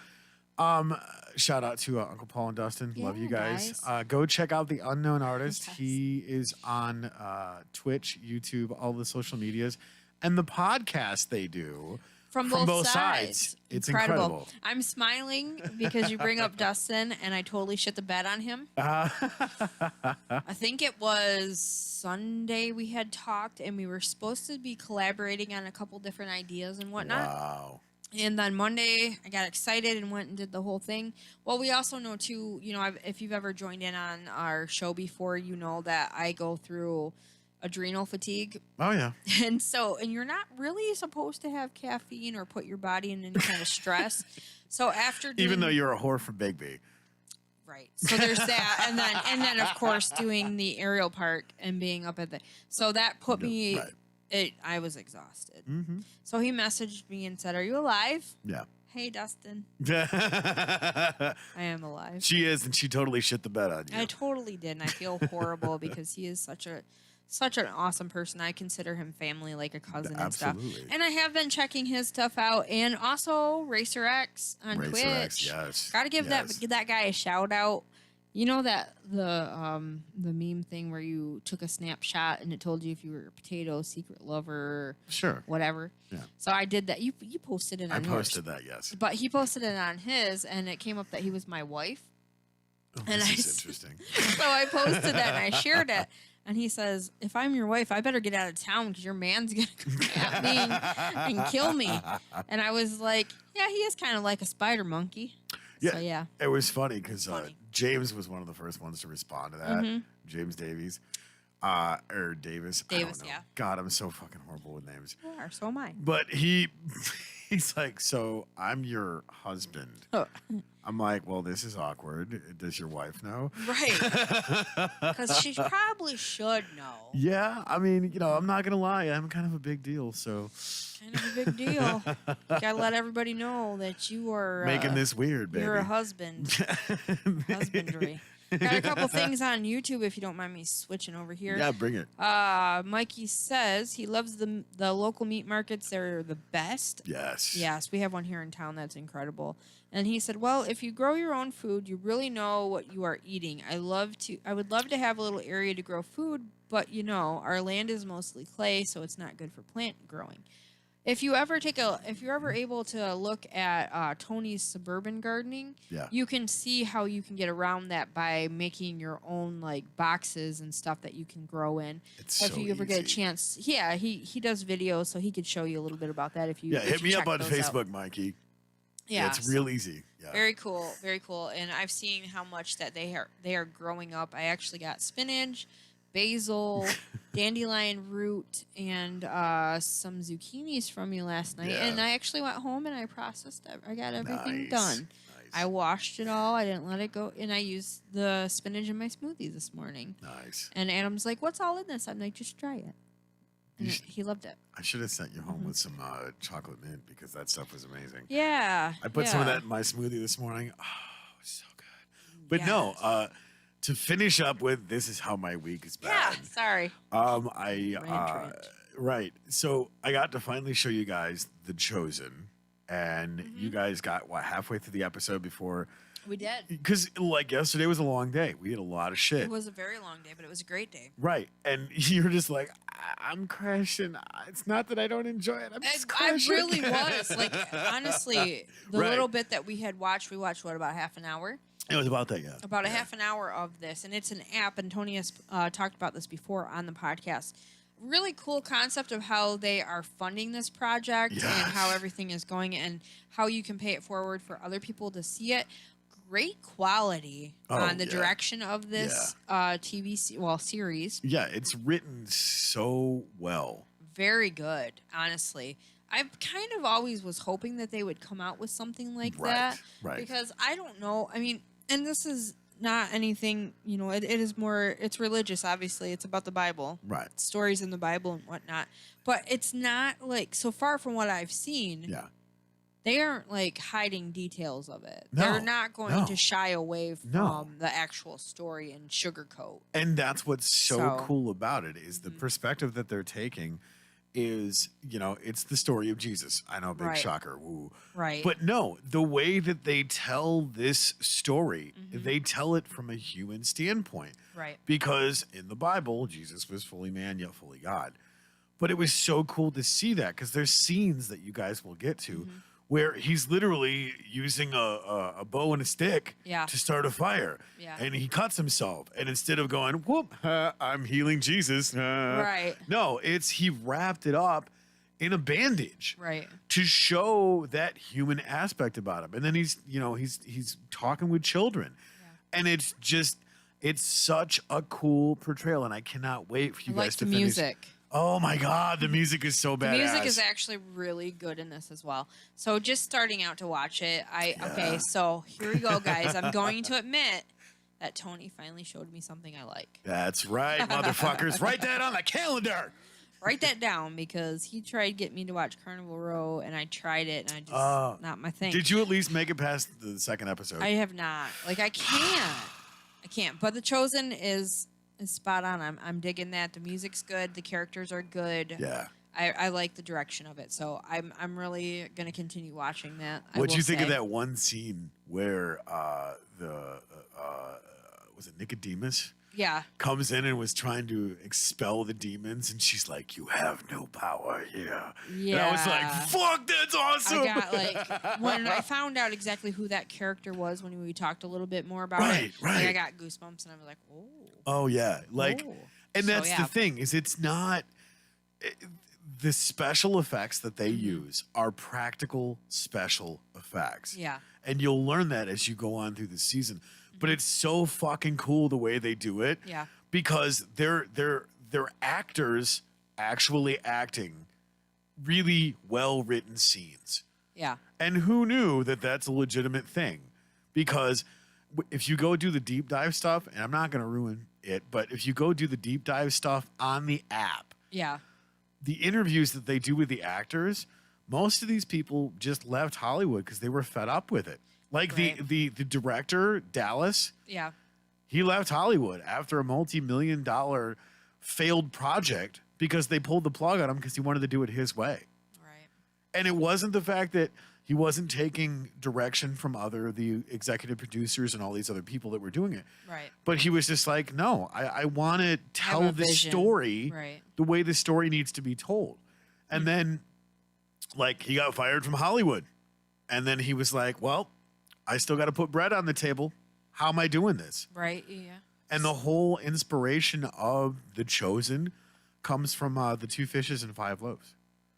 shout out to Uncle Paul and Dustin. Love you guys. Go check out The Unknown Artist. Yes. He is on Twitch, YouTube, all the social medias, and the podcast they do. From both sides. It's incredible. I'm smiling because you bring up Dustin, and I totally shit the bed on him. I think it was Sunday we had talked, and we were supposed to be collaborating on a couple different ideas and whatnot. Wow. And then Monday, I got excited and went and did the whole thing. Well, we also know, too, you know, if you've ever joined in on our show before, you know that I go through adrenal fatigue. Oh, yeah. And you're not really supposed to have caffeine or put your body in any kind of stress. So after even though you're a whore for Bigby. Right. So there's that. And then of course doing the aerial park and being up at so that put me I was exhausted. So he messaged me and said, "Are you alive?" Yeah. Hey, Dustin. I am alive. She is, and she totally shit the bed on you. I totally did, and I feel horrible because he is such such an awesome person. I consider him family, like a cousin and stuff. Absolutely. And I have been checking his stuff out, and also Racer X on Racer Twitch. X, yes. Gotta give yes. that guy a shout out. You know that the meme thing where you took a snapshot and it told you if you were a potato, secret lover, Sure. whatever. Yeah. So I did that. You posted it on I yours. posted that, yes. But he posted it on his, and it came up that he was my wife. Oh, And this I is s- interesting. So I posted that and I shared it. And he says, if I'm your wife, I better get out of town because your man's going to come at me and kill me. And I was like, yeah, he is kind of like a spider monkey. Yeah. So, yeah. It was funny because Funny. James was one of the first ones to respond to that. Mhm. James Davies. Or Davis. I Davis, don't know. yeah. God, I'm so fucking horrible with names. You are, so am I. But he's like, so I'm your husband. Oh. I'm like, well, this is awkward. Does your wife know? Right. Because she probably should know. Yeah, I mean, I'm not gonna lie. I'm kind of a big deal, so Kind of a big deal. Gotta let everybody know that you are making this weird, baby. You're a husband. Husbandry. Got a couple things on YouTube if you don't mind me switching over here. Yeah, bring it. Mikey says he loves the local meat markets. They're the best. Yes. Yes, we have one here in town that's incredible. And he said, well, if you grow your own food, you really know what you are eating. I would love to have a little area to grow food, but our land is mostly clay, so it's not good for plant growing. If you're ever able to look at Tony's Suburban Gardening, Yeah. you can see how you can get around that by making your own like boxes and stuff that you can grow in. It's If so you ever get a easy. chance, yeah, he does videos, so he could show you a little bit about that if you Yeah, if hit you me check up on those out. Facebook, Mikey. Yeah, it's real easy. Yeah. very cool, very cool. And I've seen how much that they are growing up. I actually got spinach, basil, dandelion root, and some zucchinis from you last night. Yeah. And I actually went home and I processed it. I got everything Nice. done. Nice. I washed it all. I didn't let it go. And I used the spinach in my smoothie this morning. Nice. And Adam's like, what's all in this? I'm like, just try it. And You sh- he loved it. I should have sent you home Mhm. with some chocolate mint because that stuff was amazing. Yeah. I put some of yeah. that in my smoothie this morning. Oh, it was so good. But no, Yes. to finish up with, this is how my week is Yeah, bad. sorry. I right. So I got to finally show you guys The Chosen, and you guys got halfway through the episode before, We did. because like yesterday was a long day. We had a lot of shit. It was a very long day, but it was a great day. Right, and you're just like, I'm crashing. It's not that I don't enjoy it. I'm just I crashing. really was. Like, honestly, the Right. little bit that we had watched, we watched, what, about half an hour? It was about that, yeah. About a half an hour of this. And it's an app, and Tony has talked about this before on the podcast. Really cool concept of how they are funding this project and how Yes. everything is going and how you can pay it forward for other people to see it. Great quality on the yeah. direction of this series. Yeah, it's written so well. Very good, honestly. I kind of always was hoping that they would come out with something like Right, that. right. Because I don't know. I mean, and this is not anything, it is more, it's religious, obviously. It's about the Bible. Right. Stories in the Bible and whatnot. But it's not like, so far from what I've seen, Yeah. they aren't like hiding details of it. No, They're not going no. to shy away from No. the actual story and sugarcoat. And that's what's so So- cool about it is the perspective that they're taking is, it's the story of Jesus. I know, big Right. shocker. Woo. Right. But no, the way that they tell this story, Mhm. they tell it from a human standpoint. right. Because in the Bible, Jesus was fully man yet fully God. But it was so cool to see that because there's scenes that you guys will get to Mm-hmm. where he's literally using a bow and a stick Yeah. to start a fire. Yeah. And he cuts himself. And instead of going, whoop, I'm healing Jesus. Right. No, he wrapped it up in a bandage Right. to show that human aspect about him. And then he's talking with children. And it's such a cool portrayal. And I cannot wait for you I guys like to the finish. music. Oh my God, the music is so The badass. music is actually really good in this as well. So just starting out to watch it, okay, so here we go, guys. I'm going to admit that Tony finally showed me something I like. That's right, motherfuckers. Write that on the calendar. Write that down because he tried getting me to watch Carnival Row, and I tried it, and I just not my thing. Did you at least make it past the second episode? I have not. Like I can't. But The Chosen is is spot on. I'm digging that. The music's good. The characters are good. Yeah. I like the direction of it. So I'm really gonna continue watching that. What'd you think of that one scene where was it Nicodemus? Yeah. Comes in and was trying to expel the demons, and she's like, "You have no power here." Yeah. And I was like, "Fuck, that's awesome!" I got like when I found out exactly who that character was when we talked a little bit more about it. Right. Like, I got goosebumps, and I was like, "Oh." Oh yeah, like, Oh. and So, that's yeah. the thing is, it's not the special effects that they use are practical special effects. Yeah. And you'll learn that as you go on through the season. But it's so fucking cool the way they do it. Yeah. Because they're actors actually acting really well written scenes. Yeah. And who knew that that's a legitimate thing? Because if you go do the deep dive stuff, and I'm not going to ruin it, but if you go do the deep dive stuff on the app, Yeah. the interviews that they do with the actors, most of these people just left Hollywood because they were fed up with it. Like Right. the director, Dallas, Yeah. he left Hollywood after a multi-million-dollar failed project because they pulled the plug on him because he wanted to do it his way. Right. And it wasn't the fact that he wasn't taking direction from the executive producers and all these other people that were doing it. Right. But he was just like, no, I want to tell a the vision. story Right. the way the story needs to be told. And then, like, he got fired from Hollywood. And then he was like, well, I still got to put bread on the table. How am I doing this? Right. Yeah. And the whole inspiration of The Chosen comes from the 2 fishes and 5 loaves.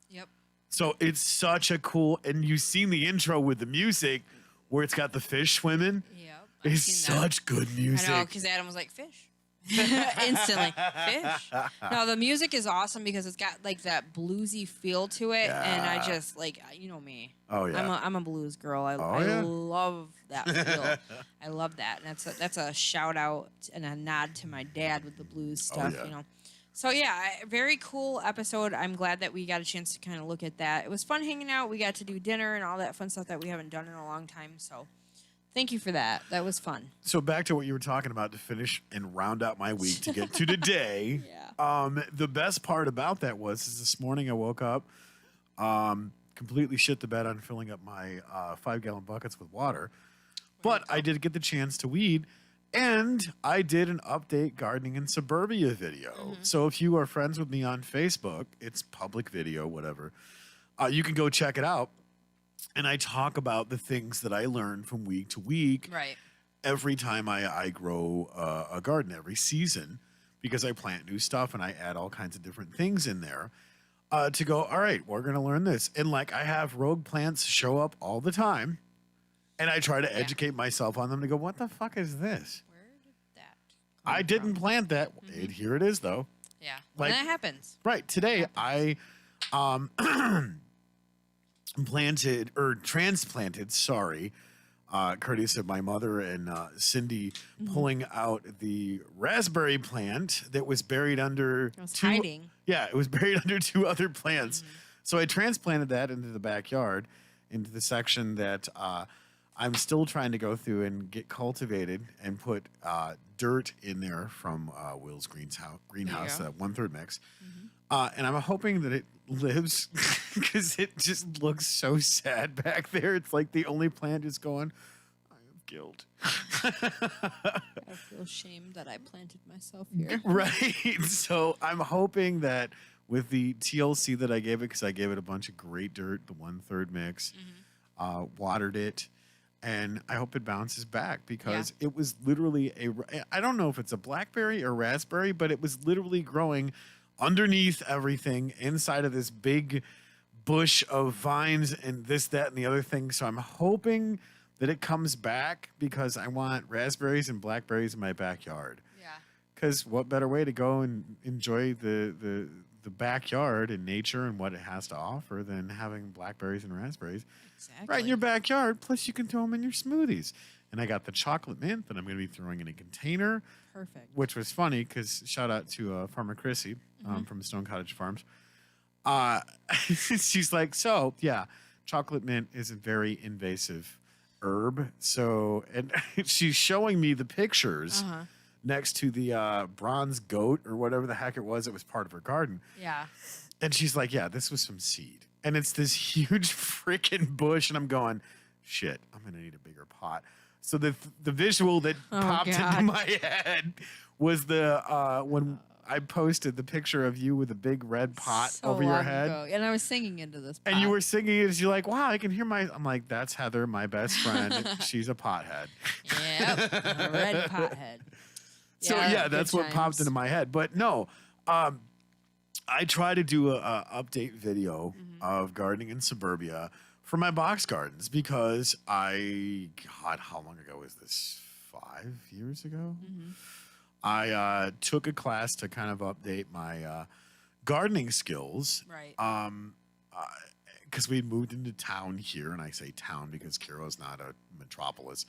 Yep. So it's such a cool, and you've seen the intro with the music where it's got the fish swimming. Yep. It's such good music. I know, because Adam was like, fish. Instantly. Fish. No, the music is awesome because it's got like that bluesy feel to it. And I Yeah. just like, you know me. Oh, yeah. I'm a blues girl. I yeah? love that feel. I love that. And that's a shout out and a nod to my dad with the blues stuff, yeah. you know. So yeah, very cool episode. I'm glad that we got a chance to kind of look at that. It was fun hanging out. We got to do dinner and all that fun stuff that we haven't done in a long time. So thank you for that. That was fun. So back to what you were talking about to finish and round out my week to get to today. The best part about that is this morning I woke up, completely shit the bed on filling up my 5-gallon buckets with water. But I did get the chance to weed, and I did an update gardening in suburbia video. So if you are friends with me on Facebook, it's public video, whatever. You can go check it out. And I talk about the things that I learn from week to week. Right. Every time I grow a garden, every season, because I plant new stuff and I add all kinds of different things in there to go, all right, we're going to learn this. And like I have rogue plants show up all the time. And I try to educate myself on them to go, what the fuck is this? Where did that come I didn't from? plant that. Here it is, though. Yeah. like- and that happens. Right. Today, I planted or transplanted, courteous of my mother and Cindy pulling out the raspberry plant that was buried under It was hiding. Yeah, it was buried under 2 other plants. So I transplanted that into the backyard, into the section that I'm still trying to go through and get cultivated and put dirt in there from Will's greenhouse, go. 1/3 mix. And I'm hoping that it lives because it just looks so sad back there. It's like the only plant is going, I have guilt. I feel ashamed that I planted myself here. Right. So I'm hoping that with the TLC that I gave it, because I gave it a bunch of great dirt, the 1/3 mix, watered it, and I hope it bounces back because it was literally I don't know if it's a blackberry or raspberry, but it was literally growing underneath everything inside of this big bush of vines and this, that, and the other thing. So I'm hoping that it comes back because I want raspberries and blackberries in my backyard. Yeah. Because what better way to go and enjoy the backyard and nature and what it has to offer than having blackberries and raspberries Exactly. right in your backyard. Plus, you can throw them in your smoothies. And I got the chocolate mint that I'm going to be throwing in a container, Perfect. which was funny because shout out to Farmer Chrissy from Stone Cottage Farms. She's like, so yeah, chocolate mint is a very invasive herb. So, and she's showing me the pictures next to the bronze goat or whatever the heck it was that was part of her garden. Yeah. And she's like, yeah, this was some seed. And it's this huge freaking bush. And I'm going, shit, I'm going to need a bigger pot. So the visual that popped into my head was when I posted the picture of you with a big red pot over your head. And I was singing into this pot. And you were singing it as you're like, wow, I can hear I'm like, that's Heather, my best friend. She's a pothead. Yep, a red pothead. So yeah, that's what popped into my head. But no, I try to do a update video of gardening in suburbia for my box gardens because God, how long ago was this? 5 years ago? I took a class to kind of update my gardening skills. Right. Because we moved into town here, and I say town because Caro's not a metropolis.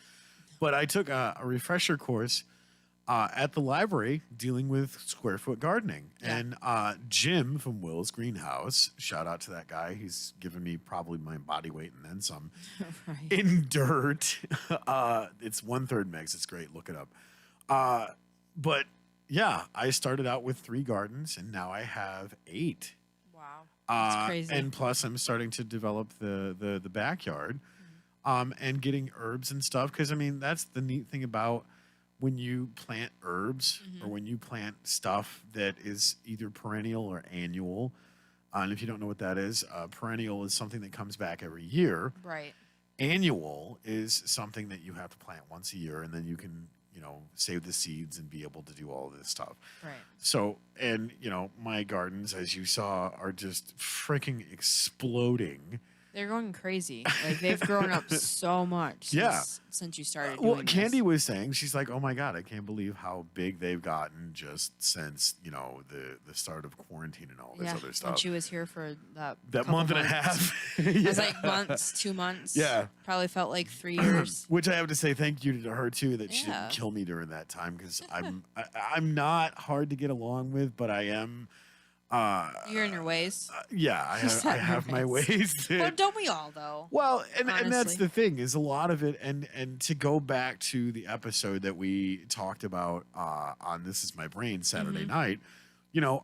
But I took a refresher course at the library dealing with square foot gardening. Yeah. And Jim from Will's Greenhouse, shout out to that guy. He's given me probably my body weight and then some Right. in dirt. It's 1/3 mix. It's great. Look it up. But yeah, I started out with 3 gardens and now I have 8. Wow. That's crazy. And plus I'm starting to develop the backyard and getting herbs and stuff. Because I mean, that's the neat thing about when you plant herbs or when you plant stuff that is either perennial or annual. And if you don't know what that is, perennial is something that comes back every year. Right. Annual is something that you have to plant once a year, and then you can, save the seeds and be able to do all of this stuff. Right. So, and, my gardens, as you saw, are just freaking exploding. They're going crazy. Like, they've grown up so much since you started doing Well, this. Candy was saying, she's like, oh my God, I can't believe how big they've gotten just since, the start of quarantine and all this other stuff. When she was here for that month and a half. It was like months, 2 months. Yeah. Probably felt like 3 years. Which I have to say thank you to her too that she didn't kill me during that time because I'm not hard to get along with, but I am. You're in your ways. Yeah, I have my ways. Well, don't we all though? Well, and that's Honestly. the thing is a lot of it, and to go back to the episode that we talked about on This Is My Brain Saturday night,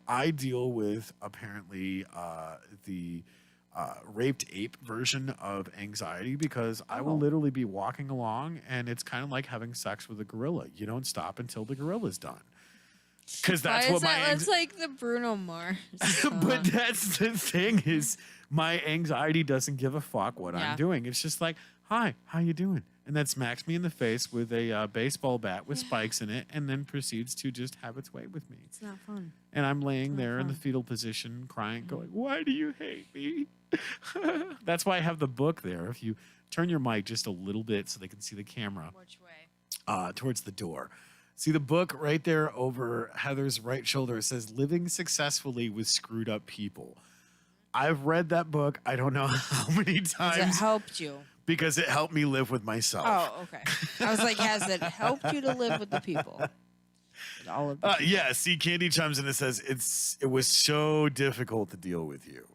I deal with apparently the raped ape version of anxiety because I will literally be walking along and it's kind of like having sex with a gorilla. You don't stop until the gorilla's done. Because that's what my It's like the Bruno Mars. But that's the thing is my anxiety doesn't give a fuck what I'm doing. It's just like, hi, how you doing? And that smacks me in the face with a baseball bat with spikes in it and then proceeds to just have its way with me. It's not fun. And I'm laying there in the fetal position crying, going, why do you hate me? That's why I have the book there. If you turn your mic just a little bit so they can see the camera. Which way? Towards the door. See the book right there over Heather's right shoulder. It says Living Successfully with Screwed Up People. I've read that book I don't know how many times. Has it helped you? Because it helped me live with myself. Oh, okay. I was like, has it helped you to live with the people? With all of the people? Yeah, see, Candy chimes in and says, it was so difficult to deal with you.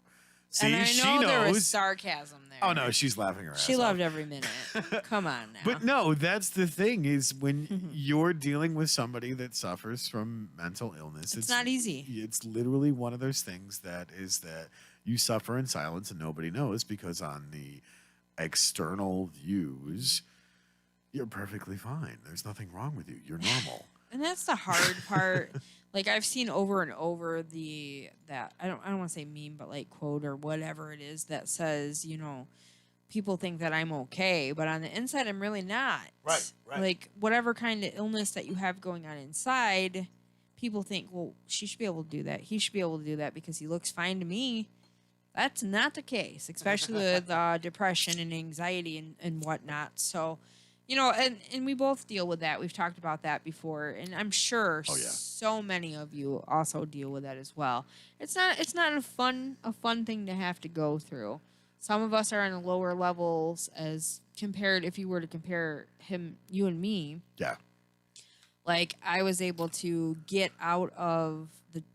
See, and I know she knows. there was sarcasm there. Oh, no, she's laughing her ass She off. loved every minute. Come on now. But no, that's the thing is when you're dealing with somebody that suffers from mental illness. It's not easy. It's literally one of those things that you suffer in silence and nobody knows because on the external views, you're perfectly fine. There's nothing wrong with you. You're normal. And that's the hard part. Like I've seen over and over that I don't want to say meme, but like quote or whatever it is that says, people think that I'm okay, but on the inside I'm really not. Right. Like whatever kind of illness that you have going on inside, people think, well, she should be able to do that. He should be able to do that because he looks fine to me. That's not the case, especially with depression and anxiety and whatnot. So, and we both deal with that. We've talked about that before, and I'm sure so many of you also deal with that as well. It's not a fun thing to have to go through. Some of us are on lower levels as compared if you were to compare you and me. Yeah. Like I was able to get out of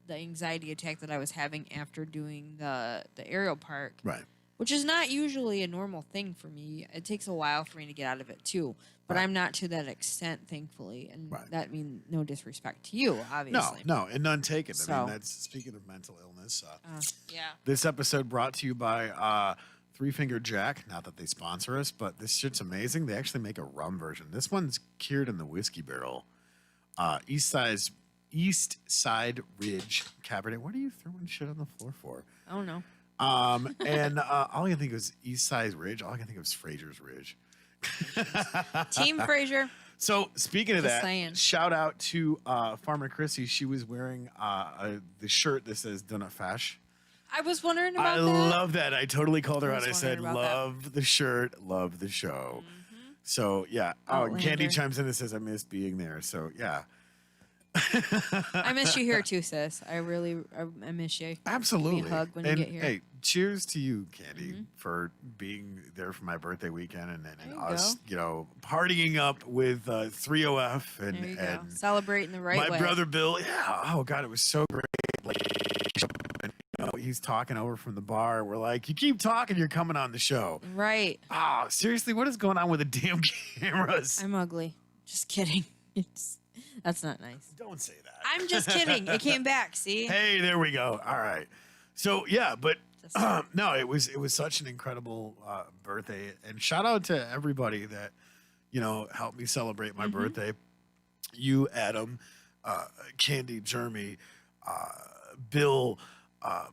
the anxiety attack that I was having after doing the aerial park. Right. which is not usually a normal thing for me. It takes a while for me to get out of it too, but Right. I'm not to that extent, thankfully, and Right. that means no disrespect to you, No, obviously. no, and none taken. I So- mean, that's speaking of mental illness. Yeah. This episode brought to you by Three Finger Jack. Not that they sponsor us, but this shit's amazing. They actually make a rum version. This one's cured in the whiskey barrel. East Side Ridge Cabernet. What are you throwing shit on the floor for? I don't know. And all I can think of is East Side Ridge. All I can think of is Fraser's Ridge. Team Fraser. So speaking of Just that, saying. shout out to Farmer Chrissy. She was wearing the shirt that says "Donut Fash." I was wondering about I that. love that. I totally called her I out. was I said, wondering about that. "Love the shirt, love the show." So yeah. Oh, and Candy Outlander. chimes in and says, "I missed being there." So yeah, I miss you here too, sis. I miss you. absolutely. hug when you and get here. hey, cheers to you, Candy, for being there for my birthday weekend and There you us, partying up with 3OF and There you go. and Celebrating the right my way. brother Bill. Yeah. Oh God, it was so great. Like, he's talking over from the bar. We're like, you keep talking, you're coming on the show. Right. Oh, seriously, what is going on with the damn cameras? I'm ugly. Just kidding. That's not nice. Don't say that. I'm just kidding. It came back. See. Hey, there we go. All right. So yeah, but Just- no, it was such an incredible birthday, and shout out to everybody that helped me celebrate my birthday. You, Adam, Candy, Jeremy, Bill,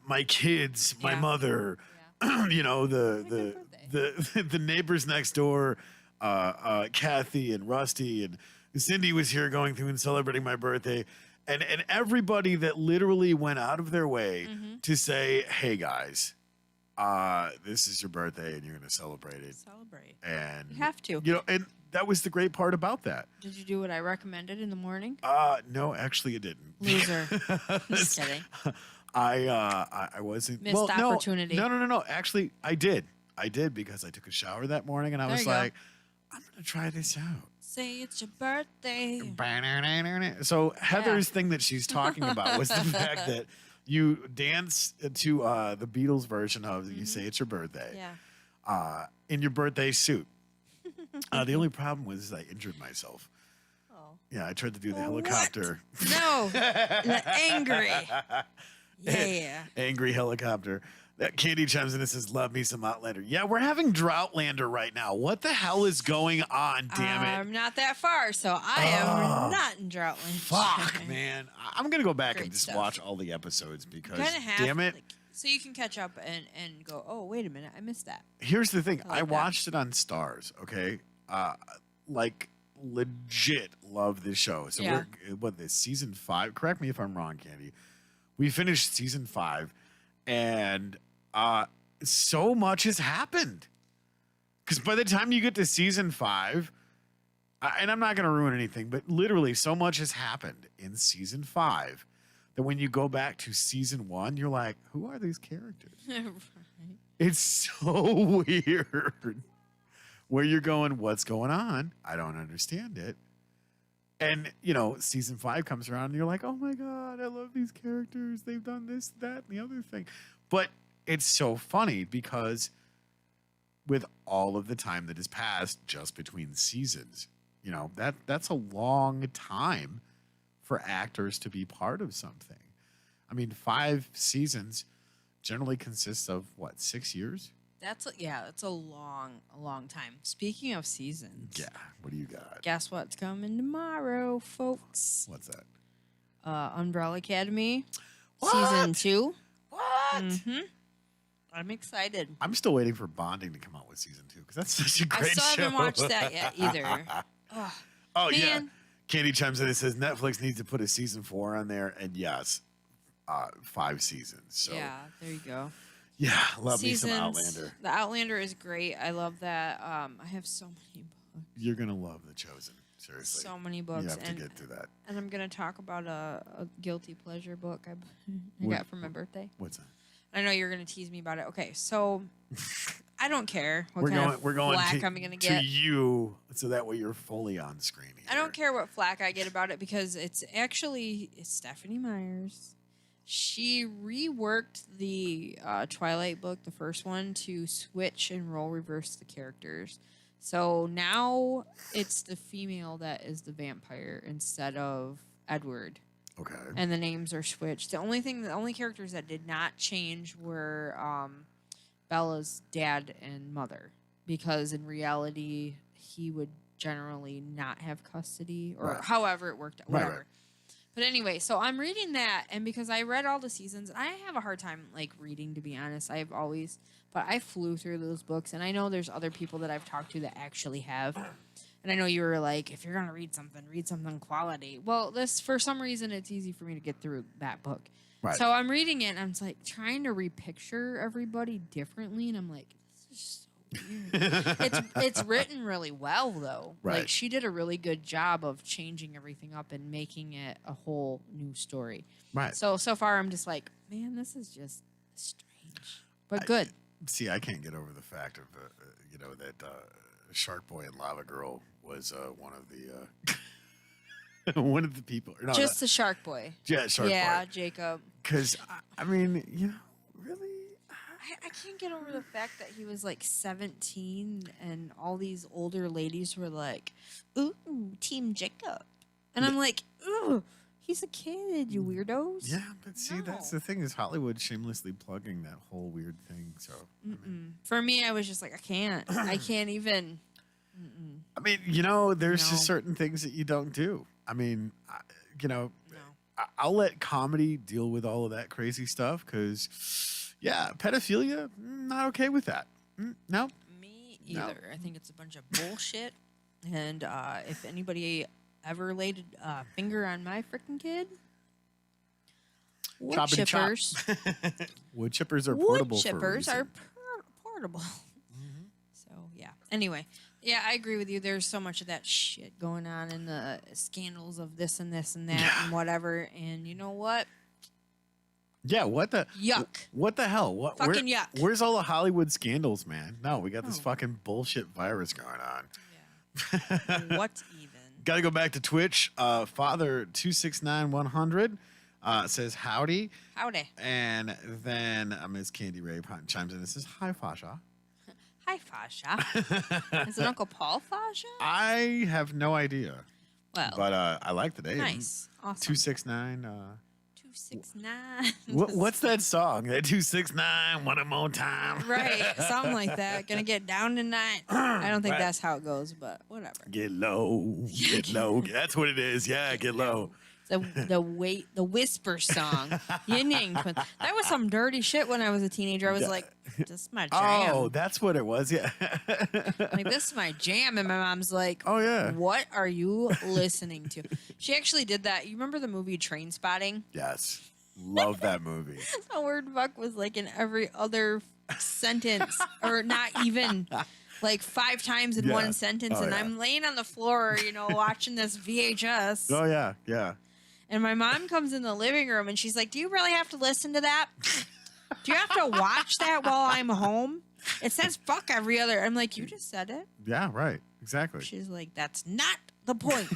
my kids, my Yeah. mother. The neighbors next door, Kathy and Rusty and Cindy was here going through and celebrating my birthday, and everybody that literally went out of their way to say, "Hey guys, this is your birthday and you're going to celebrate it." Celebrate. And You have to. and that was the great part about that. Did you do what I recommended in the morning? No, actually, it didn't. Loser. Just kidding. I wasn't Missed well, no, opportunity. No. Actually, I did because I took a shower that morning and I There was you go. like, I'm gonna try this out. Say it's your birthday. So Heather's thing that she's talking about was the fact that you dance to the Beatles version of "You Say It's Your Birthday" Yeah. in your birthday suit. The only problem was I injured myself. Oh. Yeah, I tried to do the What? helicopter. No. Angry. Yeah. Angry helicopter. That Candy chimes in and says, "Love me some Outlander." Yeah, we're having Droughtlander right now. What the hell is going on? Damn it! I'm not that far, so I am not in Droughtland. Fuck, man. I'm gonna go back Great and just stuff. watch all the episodes because, Kind of have. damn it. Like, so you can catch up and go, oh, wait a minute, I missed that. Here's the thing. I like I that. watched it on Stars. Okay, like legit love this show. So Yeah. this season 5? Correct me if I'm wrong, Candy. We finished season 5, and so much has happened. Because by the time you get to season 5, and I'm not going to ruin anything, but literally so much has happened in season 5 that when you go back to season 1, you're like, who are these characters? Right. It's so weird. Where you're going, what's going on? I don't understand it. And, season 5 comes around and you're like, oh my God, I love these characters. They've done this, that, and the other thing. But it's so funny because with all of the time that has passed just between seasons, that's a long time for actors to be part of something. I mean, 5 seasons generally consists of 6 years? That's a long time. Speaking of seasons, Yeah. What do you got? guess what's coming tomorrow, folks? What's that? Umbrella Academy, What? season 2. What? I'm excited. I'm still waiting for Bonding to come out with season 2 because that's such a I great still show. haven't watched that yet either. Ugh, Oh yeah. Man. Candy chimes in and says Netflix needs to put a season 4 on there, and yes, 5 seasons. So yeah, there you go. yeah, love me some Seasons. Outlander. The Outlander is great. I love that. I have so many books. You're gonna love The Chosen. Seriously, So many you books, have to and get to that. and I'm gonna talk about a guilty pleasure book I What- got for my birthday. What's that? I know you're gonna tease me about it. Okay, so I don't care what We're kind going. of We're going flack to, I'm gonna to get. you, so that way you're fully on screen. Here. I don't care what flack I get about it because it's Stephanie Myers. She reworked the Twilight book, the first one, to switch and role reverse the characters. So now it's the female that is the vampire instead of Edward. Okay. And the names are switched. The only characters that did not change were Bella's dad and mother, because in reality he would generally not have custody, or Right. however it worked out, Right, whatever. right. But anyway, so I'm reading that, and because I read all the seasons, I have a hard time like reading, to be honest. But I flew through those books, and I know there's other people that I've talked to that actually have. And I know you were like, if you're gonna read something quality. Well, this, for some reason, it's easy for me to get through that book. Right. So I'm reading it, and I'm like trying to repicture everybody differently, and I'm like, this is so weird. It's written really well though. Right. Like she did a really good job of changing everything up and making it a whole new story. Right. So far I'm just like, man, this is just strange, but good. See, I can't get over the fact of that Shark Boy and Lava Girl was one of the one of the people. No, Just the Shark Boy. yeah, Shark Yeah, Boy. Jacob. Because I mean, really. I can't get over the fact that he was like 17 and all these older ladies were like, ooh, Team Jacob. And I'm like, ooh, he's a kid, you weirdos. Yeah, but see, that's the thing, is Hollywood shamelessly plugging that whole weird thing. So For me, I was just like, I can't even. I mean, there's No. just certain things that you don't do. I mean, No. I'll let comedy deal with all of that crazy stuff because, yeah, pedophilia, not okay with that. No. Me No. either. I think it's a bunch of bullshit. And if anybody ever laid a finger on my freaking kid, wood Choppity chop. chippers. Wood chippers are Wood portable for a chippers reason. are portable. So yeah. Anyway, yeah, I agree with you. There's so much of that shit going on in the scandals of this and this and that Yeah. and whatever. And you know what? Yeah, what the Yuck. What the hell? What Fucking yuck. Where's all the Hollywood scandals, man? No, we got this Oh. fucking bullshit virus going on. What even? Got to go back to Twitch. Father 269-100 says howdy, Howdy. and then Ms. Candy Ray chimes in and says hi, Fasha. Hi, Fasha. Is it Uncle Paul Fasha? I have no idea, Well, but I like the name. nice. Awesome. 269. 269. What's that song? That 269. One more time. Right, something like that. Gonna get down tonight. I don't think Right. that's how it goes, but whatever. Get low. Get low. That's what it is. Yeah, get low. The whisper song. Yin Yang Twins. That was some dirty shit when I was a teenager. I was like, this is my jam. Oh, that's what it was. Yeah. Like, this is my jam. And my mom's like, Oh, yeah. what are you listening to? She actually did that. You remember the movie Train Spotting? Yes. Love that movie. The word fuck was like in every other sentence, or not even like 5 times in Yeah. one sentence. Oh, And yeah. I'm laying on the floor, watching this VHS. Oh, yeah. Yeah. And my mom comes in the living room and she's like, do you really have to listen to that? Do you have to watch that while I'm home? It says fuck every other. I'm like, you just said it. Yeah, right. Exactly. She's like, that's not the point.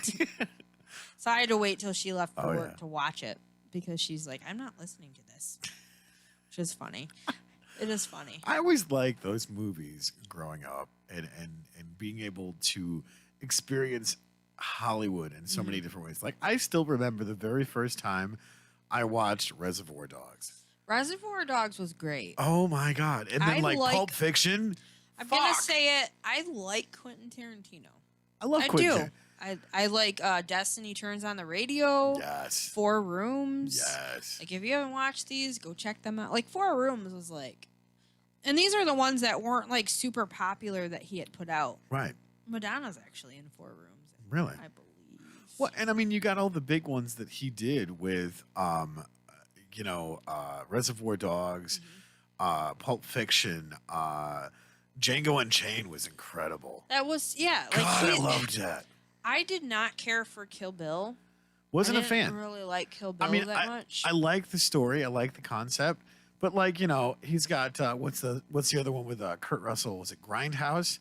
So I had to wait till she left for Oh, work yeah. to watch it, because she's like, I'm not listening to this. Which is funny. It is funny. I always liked those movies growing up and being able to experience Hollywood in so many different ways. Like, I still remember the very first time I watched Reservoir Dogs. Reservoir Dogs was great. Oh my God. And then I like like- Pulp Fiction. I'm going to Fuck. say it. I like Quentin Tarantino. I love I Quentin. do. I like Destiny Turns on the Radio. Yes. 4 Rooms. Yes. Like, if you haven't watched these, go check them out. Like, 4 Rooms was like, and these are the ones that weren't like super popular that he had put out. Right. Madonna's actually in 4 Rooms. Really? I believe. Well, and I mean, you got all the big ones that he did with, Reservoir Dogs, Pulp Fiction, Django Unchained was incredible. That was, yeah. Like, God, I loved that. I did not care for Kill Bill. Wasn't I a fan. didn't really like Kill Bill I mean, that much. I like the story. I like the concept. But like, he's got what's the other one with Kurt Russell? Was it Grindhouse?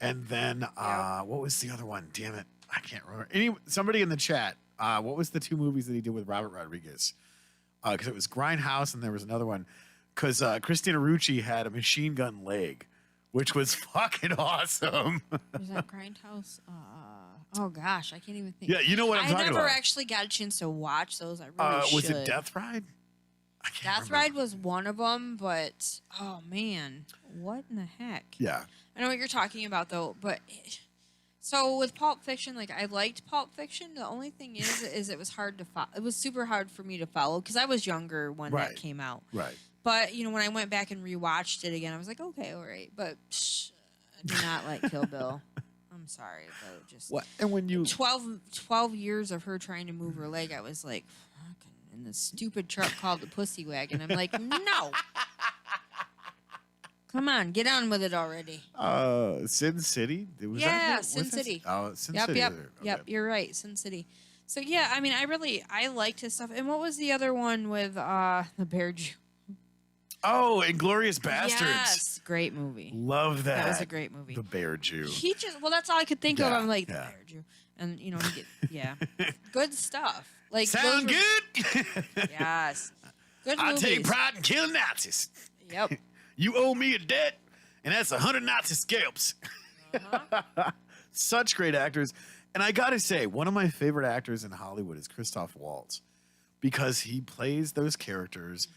And then Yeah. what was the other one? Damn it, I can't remember. Somebody in the chat. What was the 2 movies that he did with Robert Rodriguez? because it was Grindhouse and there was another one because Christina Ricci had a machine gun leg, which was fucking awesome. Was that Grindhouse? Oh gosh, I can't even think. Yeah, you know what I'm talking I never about. actually got a chance to watch those. I really should. Was it Death Ride? I can't Death remember. Ride was one of them, but oh man, what in the heck? Yeah. I know what you're talking about though, but so with Pulp Fiction, like I liked Pulp Fiction. The only thing is it was hard to follow. It was super hard for me to follow because I was younger when Right. that came out. Right. But you know, when I went back and rewatched it again, I was like, okay, all right. But I do not like Kill Bill. I'm sorry, but just What? And when you 12 years of her trying to move her leg, I was like, fucking in this stupid truck called the Pussy Wagon. I'm like, no. Come on, get on with it already. Sin City? Was Yeah, that Sin City. Oh, Sin Yep, City. yep, Okay. yep. You're right, Sin City. So yeah, I mean, I liked his stuff. And what was the other one with the Bear Jew? Oh, Inglorious Bastards. Yes, great movie. Love that. That was a great movie. The Bear Jew. He just that's all I could think of. Yeah, I'm like the yeah. Bear Jew, and you know, good stuff. Like Sound those good? were- Yes, good I movies. take pride in killing Nazis. Yep. You owe me a debt, and that's 100 Nazi scalps. Uh-huh. Such great actors. And I got to say, one of my favorite actors in Hollywood is Christoph Waltz because he plays those characters.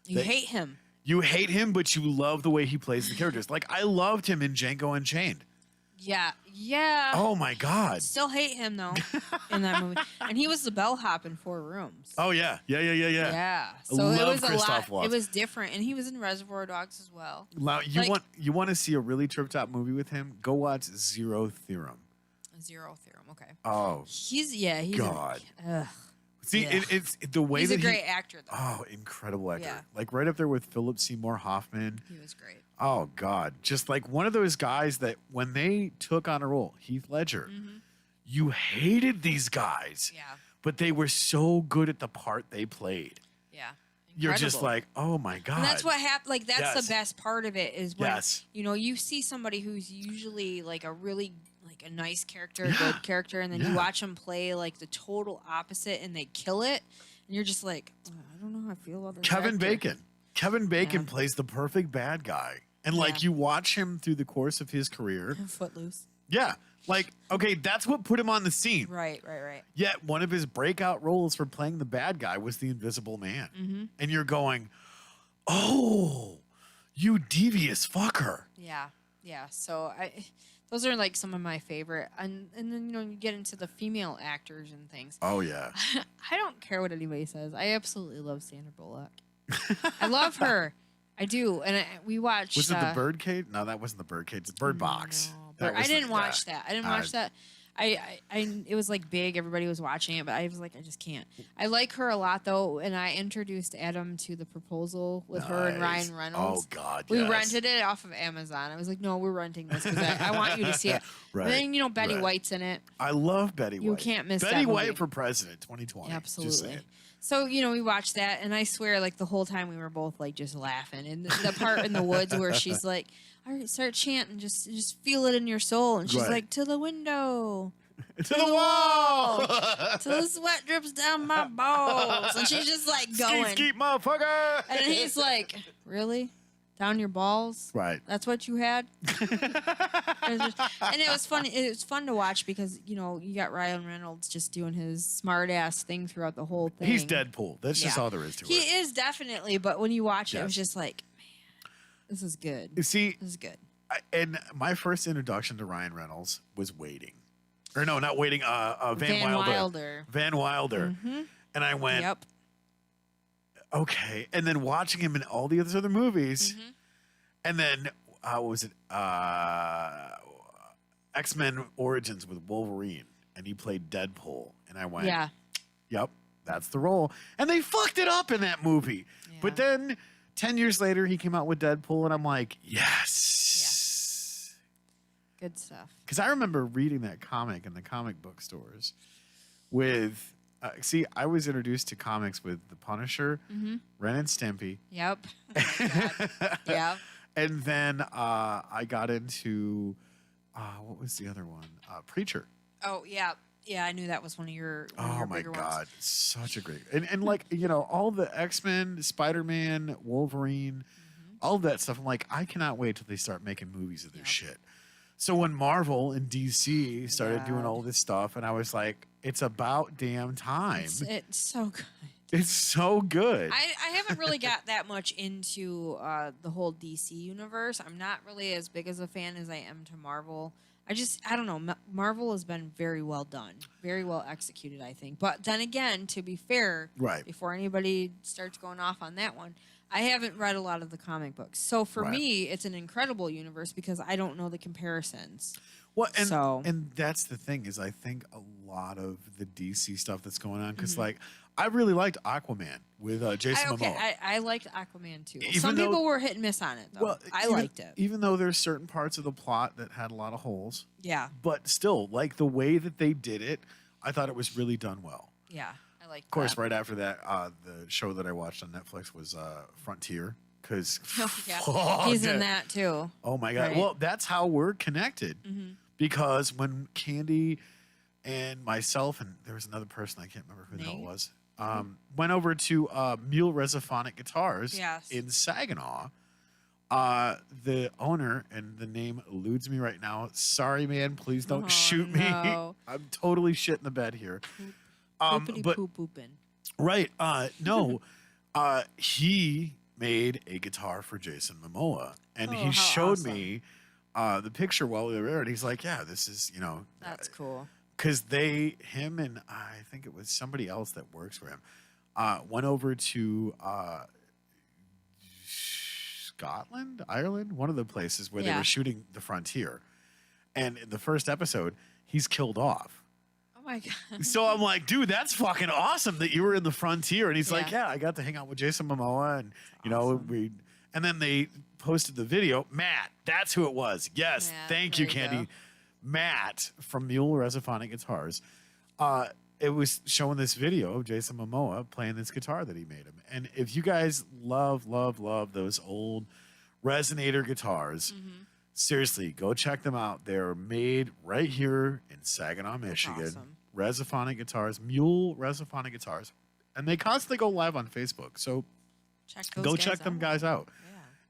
You They- hate him. You hate him, but you love the way he plays the characters. Like, I loved him in Django Unchained. Yeah. Yeah. Oh, my God. Still hate him though in that movie. And he was the bellhop in Four Rooms. Oh, yeah. Yeah. So it Love was a Christoph lot. Waltz. It was different, and he was in Reservoir Dogs as well. Now, Like- you want to see a really tripped out movie with him? Go watch Zero Theorem. Zero Theorem. Okay. Oh, He's God. Ugh. see, Yeah. it's the way He's that a great actor though. Oh, incredible actor. Yeah. Like right up there with Philip Seymour Hoffman. He was great. Oh, God. Just like one of those guys that when they took on a role, Heath Ledger, you hated these guys, Yeah. but they were so good at the part they played. Yeah. You're just Incredible. like, oh, my God. And that's what happened. Like that's Yes. the best part of it is when Yes. you know you see somebody who's usually like a really like a nice character, a Yeah. good character, and then Yeah. you watch them play like the total opposite, and they kill it, and you're just like, "Oh, I don't know how I feel about this. Kevin actor." Bacon. Kevin Bacon Yeah. plays the perfect bad guy. And like Yeah. you watch him through the course of his career. Footloose. Yeah. Like, okay, that's what put him on the scene. Right. Yet one of his breakout roles for playing the bad guy was the Invisible Man. Mm-hmm. And you're going, oh, you devious fucker. Yeah. So those are like some of my favorite, and then you know you get into the female actors and things. Oh, yeah. I don't care what anybody says. I absolutely love Sandra Bullock. I love her. I do. And we watched. Was it the Birdcage? No, that wasn't the Birdcage. It's Bird Box. No, That I was didn't the- watch that. I didn't Uh, watch that. I it was like big. Everybody was watching it, but I was like, I just can't. I like her a lot though, and I introduced Adam to The Proposal with her and Nice. Ryan Reynolds. Oh, God, We yes. rented it off of Amazon. I was like, no, we're renting this because I want you to see it. Right, And then you know Betty right. White's in it. I love Betty White. You can't miss Betty that White movie. for president 2020. Just Absolutely. saying. So, you know, we watched that, and I swear, like, the whole time we were both, like, just laughing. And the part in the woods where she's like, all right, start chanting, just feel it in your soul. And she's Right. like, to the window, To the wall! till the sweat drips down my balls. And she's just, like, going. Skeet, skeet, motherfucker! And he's like, really? Down your balls? Right. That's what you had? And it was funny. It was fun to watch because, you know, you got Ryan Reynolds just doing his smart ass thing throughout the whole thing. He's Deadpool. That's just Yeah. all there is to He it. is definitely, but when you watch it, it was Yes. just like, man, this is good. You see, This is good. and my first introduction to Ryan Reynolds was Waiting. Or no, not Waiting, Van, Van Wilder. Wilder. Van Wilder. Mhm. And I went, Yep. okay. And then watching him in all the other movies. Mhm. And then, what was it? X-Men Origins with Wolverine. And he played Deadpool. And I went, Yeah. yep, that's the role. And they fucked it up in that movie. Yeah. But then 10 years later, he came out with Deadpool. And I'm like, yes. Good stuff. Because I remember reading that comic in the comic book stores with, see, I was introduced to comics with The Punisher, Mhm. Ren and Stimpy. Yep. Oh my God. Yeah. And then I got into, what was the other one? Preacher. Oh, yeah. Yeah, I knew that was one of your Oh my bigger God, ones. such a great and like all the X-Men, Spider-Man, Wolverine, all of that stuff. I'm like, I cannot wait till they start making movies of this Yep. shit. So when Marvel and DC started doing all God. this stuff, and I was like, it's about damn time. It's so good. It's so good. I haven't really got that much into the whole DC universe. I'm not really as big as a fan as I am to Marvel. I don't know. Marvel has been very well done, very well executed, I think. But then again, to be fair, Right. before anybody starts going off on that one, I haven't read a lot of the comic books. So for Right. me, it's an incredible universe because I don't know the comparisons. Well, and So- and that's the thing is, I think a lot of the DC stuff that's going on, because Mm-hmm. like I really liked Aquaman with Jason Momoa. I liked Aquaman too. Even Some though- people were hit and miss on it, though. Well, I even- liked it. even though there's certain parts of the plot that had a lot of holes, Yeah, but still, like the way that they did it, I thought it was really done well. yeah, I liked Of course, that. right after that, the show that I watched on Netflix was Frontier, because Yeah. He's in that too. Oh my god! Right. Well, that's how we're connected, Mm-hmm. because when Candy and myself and there was another person, I can't remember who the hell it Nate? was, went over to Mule Resophonic Guitars Yes. in Saginaw. The owner, and the name eludes me right now. Sorry, man. Please don't Oh, shoot me. no. I'm totally shit in the bed here. But Poop pooping. right, no, he made a guitar for Jason Momoa, and Oh, he how showed awesome. me the picture while we were there, and he's like, "Yeah, this is That's cool. because him and I think it was somebody else that works for him, went over to Scotland, Ireland, one of the places where they Yeah. were shooting The Frontier, and in the first episode, he's killed off." Oh my god. So I'm like, dude, that's fucking awesome that you were in The Frontier. And he's like, Yeah. yeah, I got to hang out with Jason Momoa, and awesome. and then they posted the video. Matt, that's who it was. Yes, Matt, thank you, there you Candy. go. Matt from Mule Resophonic Guitars. It was showing this video of Jason Momoa playing this guitar that he made him. And if you guys love those old resonator guitars, Mm-hmm. seriously, go check them out. They're made right here in Saginaw, Michigan. awesome. Resophonic Guitars, Mule Resophonic Guitars. And they constantly go live on Facebook. So go check them guys out.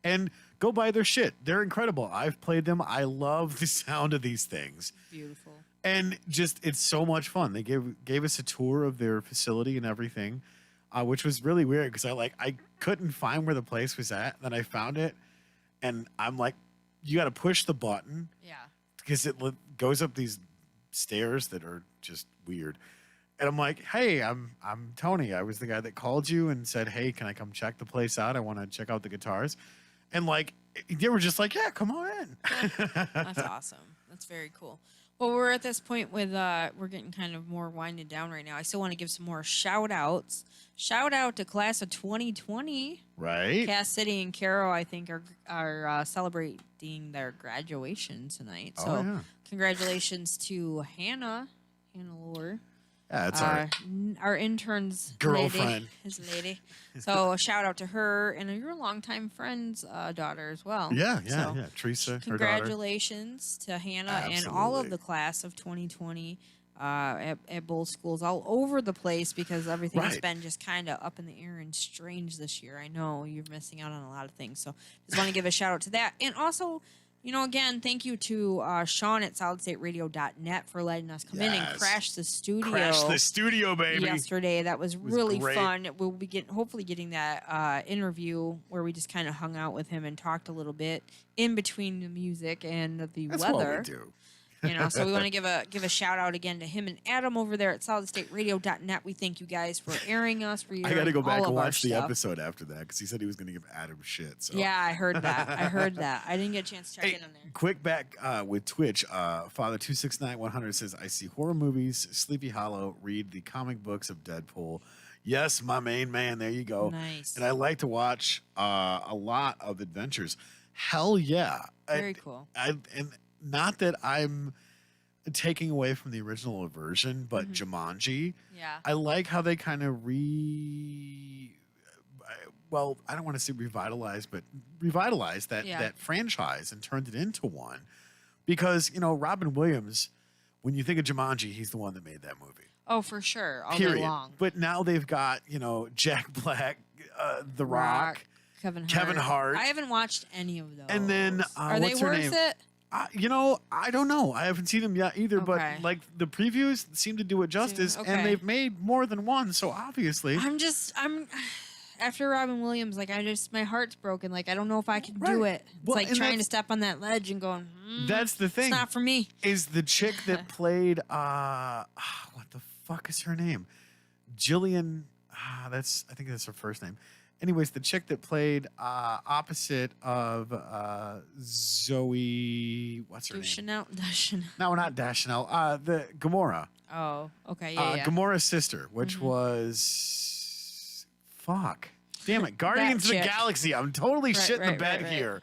Yeah. And go buy their shit. They're incredible. I've played them. I love the sound of these things. Beautiful. And just, it's so much fun. They gave us a tour of their facility and everything, which was really weird because I couldn't find where the place was at. Then I found it, and I'm like, you got to push the button Yeah. because it goes up these stairs that are just weird. And I'm like, hey, I'm Tony. I was the guy that called you and said, hey, can I come check the place out? I want to check out the guitars. And like, they were just like, yeah, come on in. That's awesome. That's very cool. Well, we're at this point with we're getting kind of more winded down right now. I still want to give some more shout outs. Shout out to class of 2020. Right? Cass City and Caro, I think, are celebrating their graduation tonight. So Oh, yeah. congratulations to Hannah Lore. Yeah, it's all right. Our intern's Girlfriend. lady, his lady. So a shout out to her and your longtime friend's daughter as well. Yeah, So Teresa, her daughter. congratulations to Hannah and all of Absolutely. the class of 2020 at both schools all over the place because everything's Right. been just kind of up in the air and strange this year. I know you're missing out on a lot of things. So just want to give a shout out to that. And also, again, thank you to Sean at solidstateradio.net for letting us come in and Yes. crash the studio. Crash the studio, baby. Yesterday, that was was really great. fun. We'll be hopefully getting that interview where we just kind of hung out with him and talked a little bit in between the music and the That's weather. what we do. So we want to give a shout out again to him and Adam over there at solidstateradio.net. We thank you guys for airing us. For I got to go back all and of our watch the stuff. episode after that because he said he was going to give Adam shit. So. Yeah, I heard that. I didn't get a chance to check Hey, in on there. quick back with Twitch. Father 269-100 says, I see horror movies, Sleepy Hollow, read the comic books of Deadpool. Yes, my main man. There you go. Nice. And I like to watch a lot of adventures. Hell yeah. Very cool. And not that I'm taking away from the original version, but Jumanji. Yeah. I like how they kind of well, I don't want to say revitalized that Yeah. that franchise and turned it into one, because Robin Williams when you think of Jumanji, he's the one that made that movie. Oh, for sure. All Period. day long. But now they've got, Jack Black, The Rock, Kevin Hart. I haven't watched any of those. and then Are they what's her worth name? it? I don't know. I haven't seen them yet either, but Okay. like the previews seem to do it justice, Okay. and they've made more than one. So obviously, I'm after Robin Williams, like my heart's broken. Like I don't know if I can do Right. it. It's Well, like and trying to that's- step on that ledge and going. that's the thing. It's not for me. Is the chick that played what the fuck is her name? Jillian. I think that's her first name. Anyways, the chick that played opposite of Zoe. What's her name? Chanel. No, not Deschanel. The Gamora. Oh, okay, yeah. Gamora's sister, which was fuck. Damn it, Guardians of the chick. Galaxy. I'm totally shitting the right, bed right. here.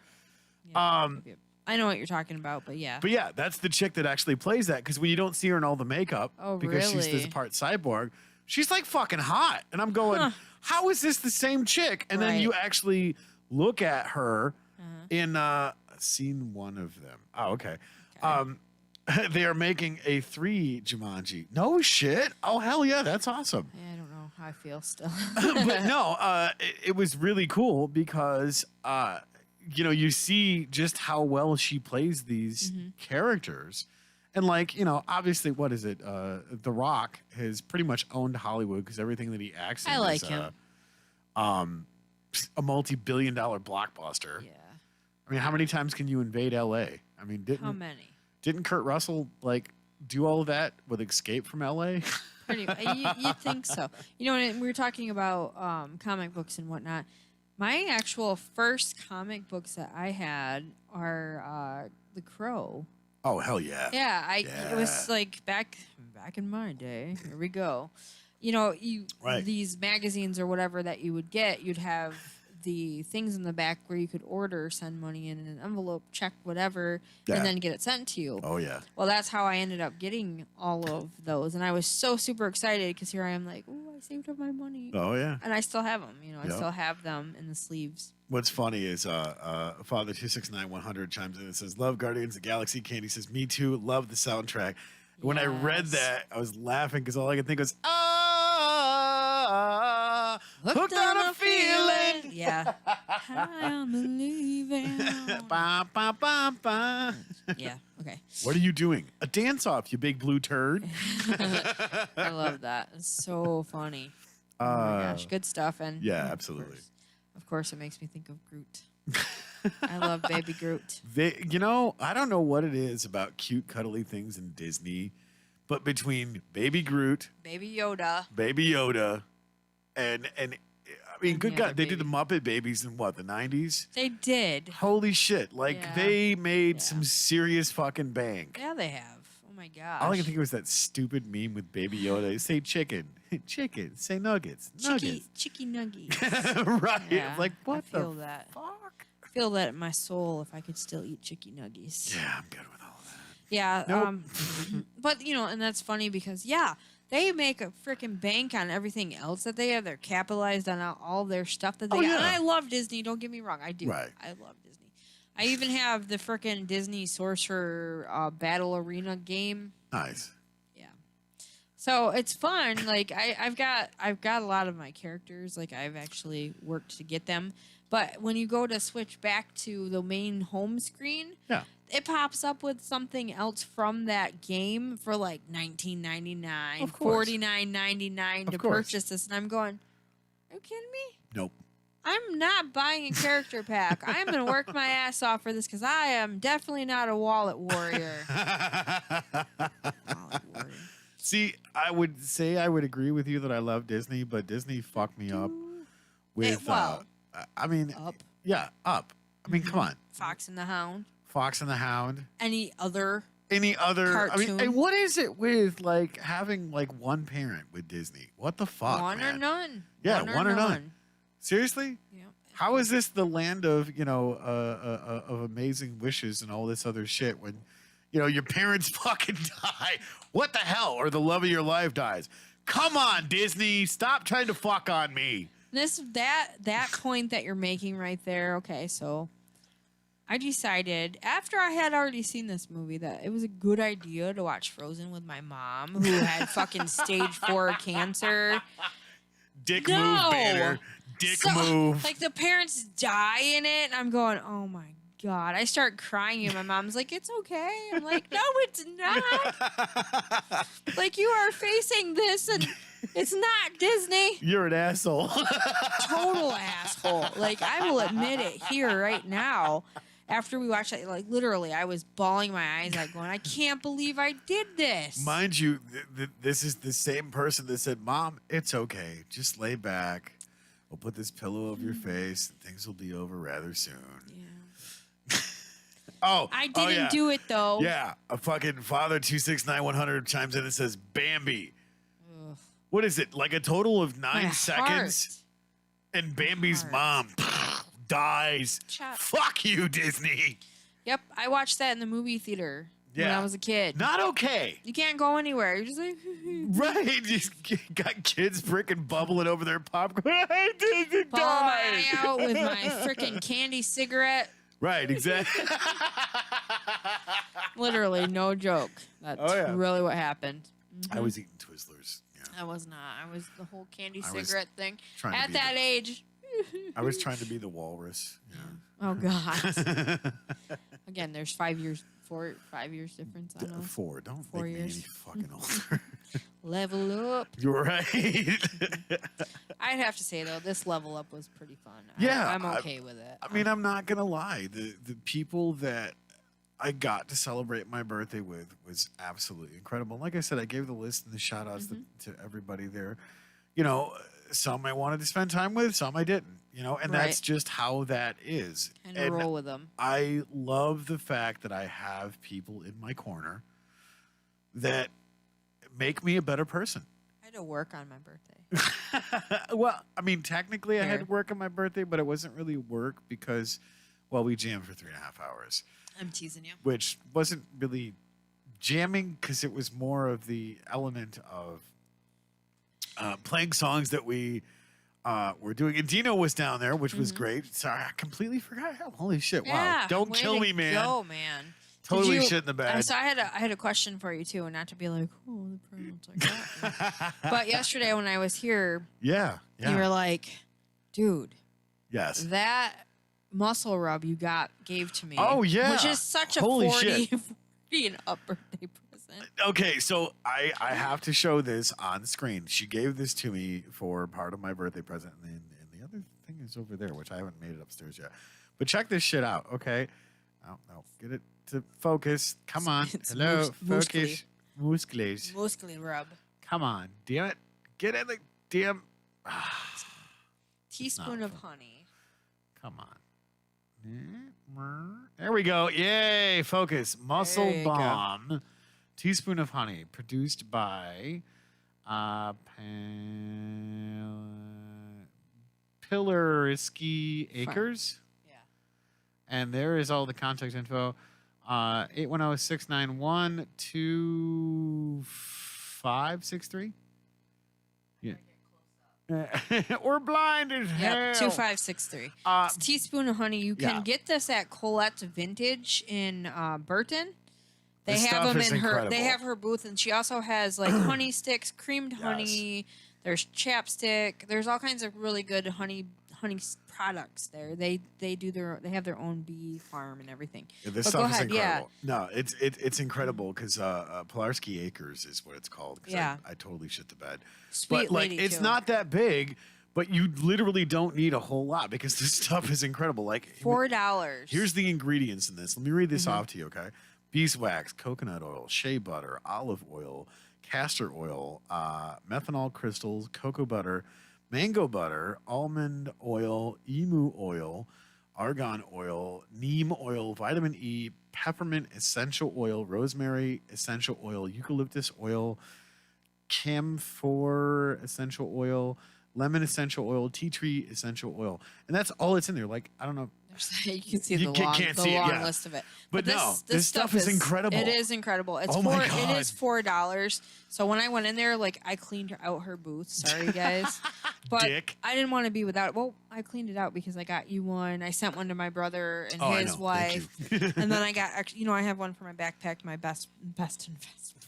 Yeah, yep. I know what you're talking about, but yeah. But yeah, that's the chick that actually plays that because when you don't see her in all the makeup, Oh, because she's really? this part cyborg, she's like fucking hot. And I'm going, how is this the same chick? And then Right. you actually look at her in scene one of them. Oh, okay. They are making a 3 Jumanji. No shit. Oh, hell yeah. That's awesome. Yeah, I don't know how I feel still. But no, it was really cool because you see just how well she plays these characters, and like obviously, what is it? The Rock has pretty much owned Hollywood because everything that he acts in I like is him. a multi-billion-dollar blockbuster. Yeah. I mean, how many times can you invade L.A.? I mean, How many? didn't Kurt Russell like do all of that with Escape from L.A.? Pretty. You think so? When we were talking about comic books and whatnot. My actual first comic books that I had are The Crow. Oh hell yeah! Yeah, it was like back in my day. Here we go. Right. These magazines or whatever that you would get, you'd have the things in the back where you could order, send money in an envelope, check whatever, Yeah. and then get it sent to you. Oh yeah. Well, that's how I ended up getting all of those, and I was so super excited because here I am, like, oh, I saved up my money, Oh yeah. and I still have them. I Yeah. still have them in the sleeves. What's funny is Father 269-100 chimes in and says, "Love Guardians of the Galaxy." Candy says, "Me too. Love the soundtrack." When I read Yes. that, I was laughing because all I could think was, hooked on a feeling. Yeah, I'm believing. Ba, ba, ba, ba. Yeah. Okay. What are you doing? A dance off, you big blue turd. I love that. It's so funny. Oh my gosh, good stuff. And Yeah, absolutely. Of course, it makes me think of Groot. I love Baby Groot. I don't know what it is about cute, cuddly things in Disney, but between Baby Groot, Baby Yoda. Baby Yoda, and I mean, And good the God, other they did the baby. Muppet Babies in what, the 90s? They did. Holy shit! Like Yeah. they made Yeah. some serious fucking bank. Yeah, they have. Oh my gosh. All I can think of was that stupid meme with Baby Yoda. Say chicken, chicken. Say nuggets, nuggets. Chicky nuggies. Right? Yeah, Like what I feel the that. fuck? I feel that in my soul if I could still eat chicky nuggies. Yeah, I'm good with all of that. Yeah. Nope. But and that's funny because they make a freaking bank on everything else that they have. They're capitalized on all their stuff that they Oh, got. yeah. And I love Disney. Don't get me wrong. I do. Right. I love Disney. I even have the freaking Disney Sorcerer Battle Arena game. Nice. Yeah. So it's fun. Like I've got a lot of my characters. Like I've actually worked to get them. But when you go to switch back to the main home screen, Yeah. it pops up with something else from that game for like $19.99, Of course. $49.99 to Of course. purchase this, and I'm going, are you kidding me? Nope. I'm not buying a character pack. I'm gonna work my ass off for this because I am definitely not a wallet warrior. Wallet warrior. See, I would agree with you that I love Disney, but Disney fucked me up with. well, I mean, Up. yeah, up. I mean, come on, Fox and the Hound. Fox and the Hound. Any other? Any other? I mean, Cartoon. and what is it with like having like one parent with Disney? What the fuck, One man? or none. Yeah, one or none. Seriously? Yep. How is this the land of of amazing wishes and all this other shit when your parents fucking die? What the hell? Or the love of your life dies? Come on, Disney! Stop trying to fuck on me. That point that you're making right there. Okay, so I decided after I had already seen this movie that it was a good idea to watch Frozen with my mom, who had fucking stage 4 cancer. Dick No! move banner. Dick move. Like the parents die in it, and I'm going, oh my God. I start crying, and my mom's like, it's okay. I'm like, no, it's not. Like, you are facing this, and it's not Disney. You're an asshole. Total asshole. Like, I will admit it here right now. After we watched that, like, literally, I was bawling my eyes out going, I can't believe I did this. Mind you, this is the same person that said, Mom, it's okay. Just lay back. We'll put this pillow over your face. And things will be over rather soon. Yeah. Oh, I didn't do it, though. Yeah. A fucking father 269-100 chimes in and says, Bambi. Ugh. What is it? Like a total of 9 My seconds? heart. And Bambi's mom dies. Chop. Fuck you, Disney. Yep, I watched that in the movie theater when Yeah. I was a kid. Not okay. You can't go anywhere. You're just like, Right. You got kids freaking bubbling over their popcorn. I didn't bawling my die. eye out with my freaking candy cigarette. Right, exactly. Literally, no joke. That's really what happened. I was eating Twizzlers. Yeah. I was not. I was the whole candy I was cigarette thing. trying to At be that age. I was trying to be the walrus. Yeah. Oh, God. Again, there's 5 years, 5 years difference. I know. 4. Don't 4 make me any years. fucking older. Level up. You're right. I'd have to say, though, this level up was pretty fun. Yeah, I'm okay with it. I mean, I'm not gonna lie. The people that I got to celebrate my birthday with was absolutely incredible. Like I said, I gave the list and the shout outs to everybody there. You know, some I wanted to spend time with, some I didn't. You know, and that's just how that is. And roll with them. I love the fact that I have people in my corner that make me a better person. I had to work on my birthday. Well, I mean, technically I had Fair. to work on my birthday, but it wasn't really work because, well, we jammed for 3.5 hours, I'm teasing you. which wasn't really jamming because it was more of the element of playing songs that we were doing. And Dino was down there, which was great. Sorry, I completely forgot. Holy shit. Yeah, Wow. Don't way kill to me, man. Go, man. Totally Did you- shit in the bed. So I had a question for you too, and not to be like, oh, the parents like that. But yesterday when I was here, Yeah. Yeah. you were like, dude, yes. that muscle rub you gave to me. Oh, yeah. Which is such a Holy 40, shit. 40 and up birthday present. Okay, so I have to show this on screen. She gave this to me for part of my birthday present, and the other thing is over there, which I haven't made it upstairs yet. But check this shit out, okay? Oh, no, get it to focus. Come on. It's Hello, muscly. focus. Muscles. Muscly rub. Come on, damn it. Get in the damn. Teaspoon not of fun. honey. Come on. There we go. Yay, focus. Muscle There you go. Bomb. Teaspoon of honey. Produced by Pillarsky Acres. Yeah. And there is all the contact info. 810-691-2563. Yeah. We're blind as hell. Yep, 2563. It's a teaspoon of honey. You can yeah. get this at Colette's Vintage in Burton. They This have stuff them is in her. They incredible. have her booth, and she also has like honey sticks, creamed honey. There's chapstick. There's all kinds of really good honey products there. They have their own bee farm and everything. Yeah, this But stuff go is ahead, yeah. incredible. No, it's incredible because Pilarsky Acres is what it's called. 'Cause Yeah. I totally shit the bed. Sweet but like, lady, it's too. not that big, but you literally don't need a whole lot because this stuff is incredible. Like $4. Here's the ingredients in this. Let me read this off to you, okay? Beeswax, coconut oil, shea butter, olive oil, castor oil, methanol crystals, cocoa butter, mango butter, almond oil, emu oil, argan oil, neem oil, vitamin E, peppermint essential oil, rosemary essential oil, eucalyptus oil, camphor essential oil, lemon essential oil, tea tree essential oil. And that's all it's in there. Like, I don't know. You can see You the can't long, see the it, long yeah. list of it. But no, this stuff is incredible. It is incredible. It's Oh my It is God. $4. So when I went in there, like I cleaned out her booth. Sorry, guys, but Dick. I didn't want to be without it. Well, I cleaned it out because I got you one. I sent one to my brother and Oh, I his know. wife, Thank you. and then I got I have one for my backpack. My best investment.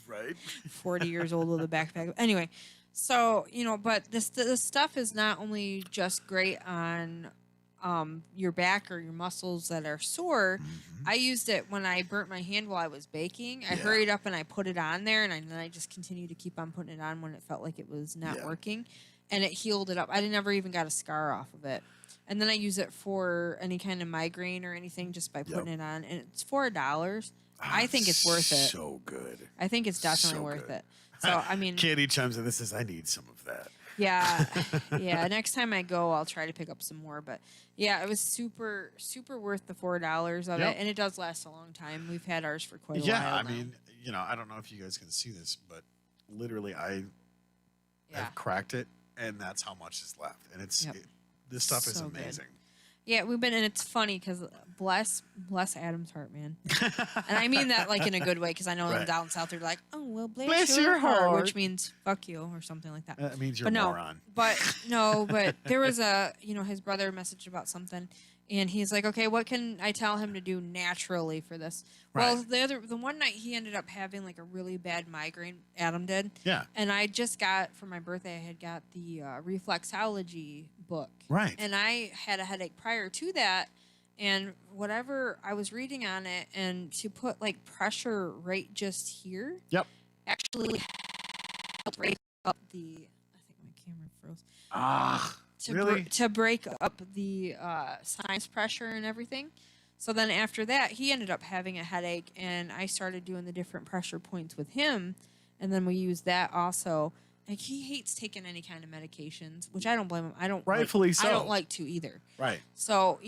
Right? 40 years old with a backpack. Anyway, so but this stuff is not only just great on your back or your muscles that are sore. I used it when I burnt my hand while I was baking. I Yeah. hurried up and I put it on there, and then I just continued to keep on putting it on when it felt like it was not Yeah. working, and it healed it up. I never even got a scar off of it. And then I use it for any kind of migraine or anything just by putting it on, and it's $4. I think it's worth it. So good. I think it's definitely So worth good. it. So I mean, Candy chimes in. This says, I need some of that. yeah, yeah. Next time I go, I'll try to pick up some more. But yeah, it was super, super worth the $4 of Yep. it, and it does last a long time. We've had ours for quite a Yeah, while. I now. mean, I don't know if you guys can see this, but literally, I yeah, have cracked it, and that's how much is left. And Yep. this stuff is So good. amazing. yeah. We've been, and it's funny because bless Adam's heart, man. And I mean that like in a good way, because I know Right. down south they're like, oh well, Bless your heart. which means fuck you or something like that. That means you're But a no, moron. but there was his brother messaged about something, and he's like, okay, what can I tell him to do naturally for this? Well, Right. the one night he ended up having like a really bad migraine. Adam did, Yeah. and I just got for my birthday. I had got the reflexology book, Right. and I had a headache prior to that. And whatever I was reading on it, and to put like pressure right just here, Yep. actually helped break up the. I think my camera froze. Ah, To really? to break up the sinus pressure and everything. So then after that, he ended up having a headache, and I started doing the different pressure points with him, and then we used that also. Like he hates taking any kind of medications, which I don't blame him. I don't Rightfully I so. don't like to either. Right. So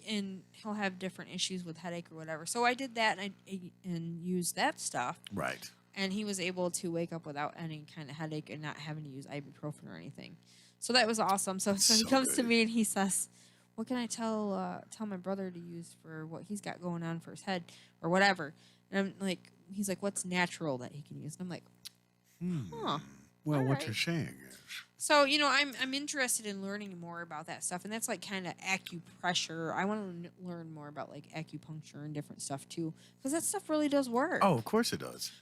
and he'll have different issues with headache or whatever. So I did that, and and used that stuff, Right. and he was able to wake up without any kind of headache and not having to use ibuprofen or anything. So that was awesome. So he so comes to good. me and he says, "What can I tell my brother to use for what he's got going on for his head or whatever?" And I'm like, he's like, "What's natural that he can use?" And I'm like, "Huh." Well, All what right. you're saying is. So I'm interested in learning more about that stuff, and that's like kind of acupressure. I want to learn more about like acupuncture and different stuff too, because that stuff really does work. Oh, of course it does.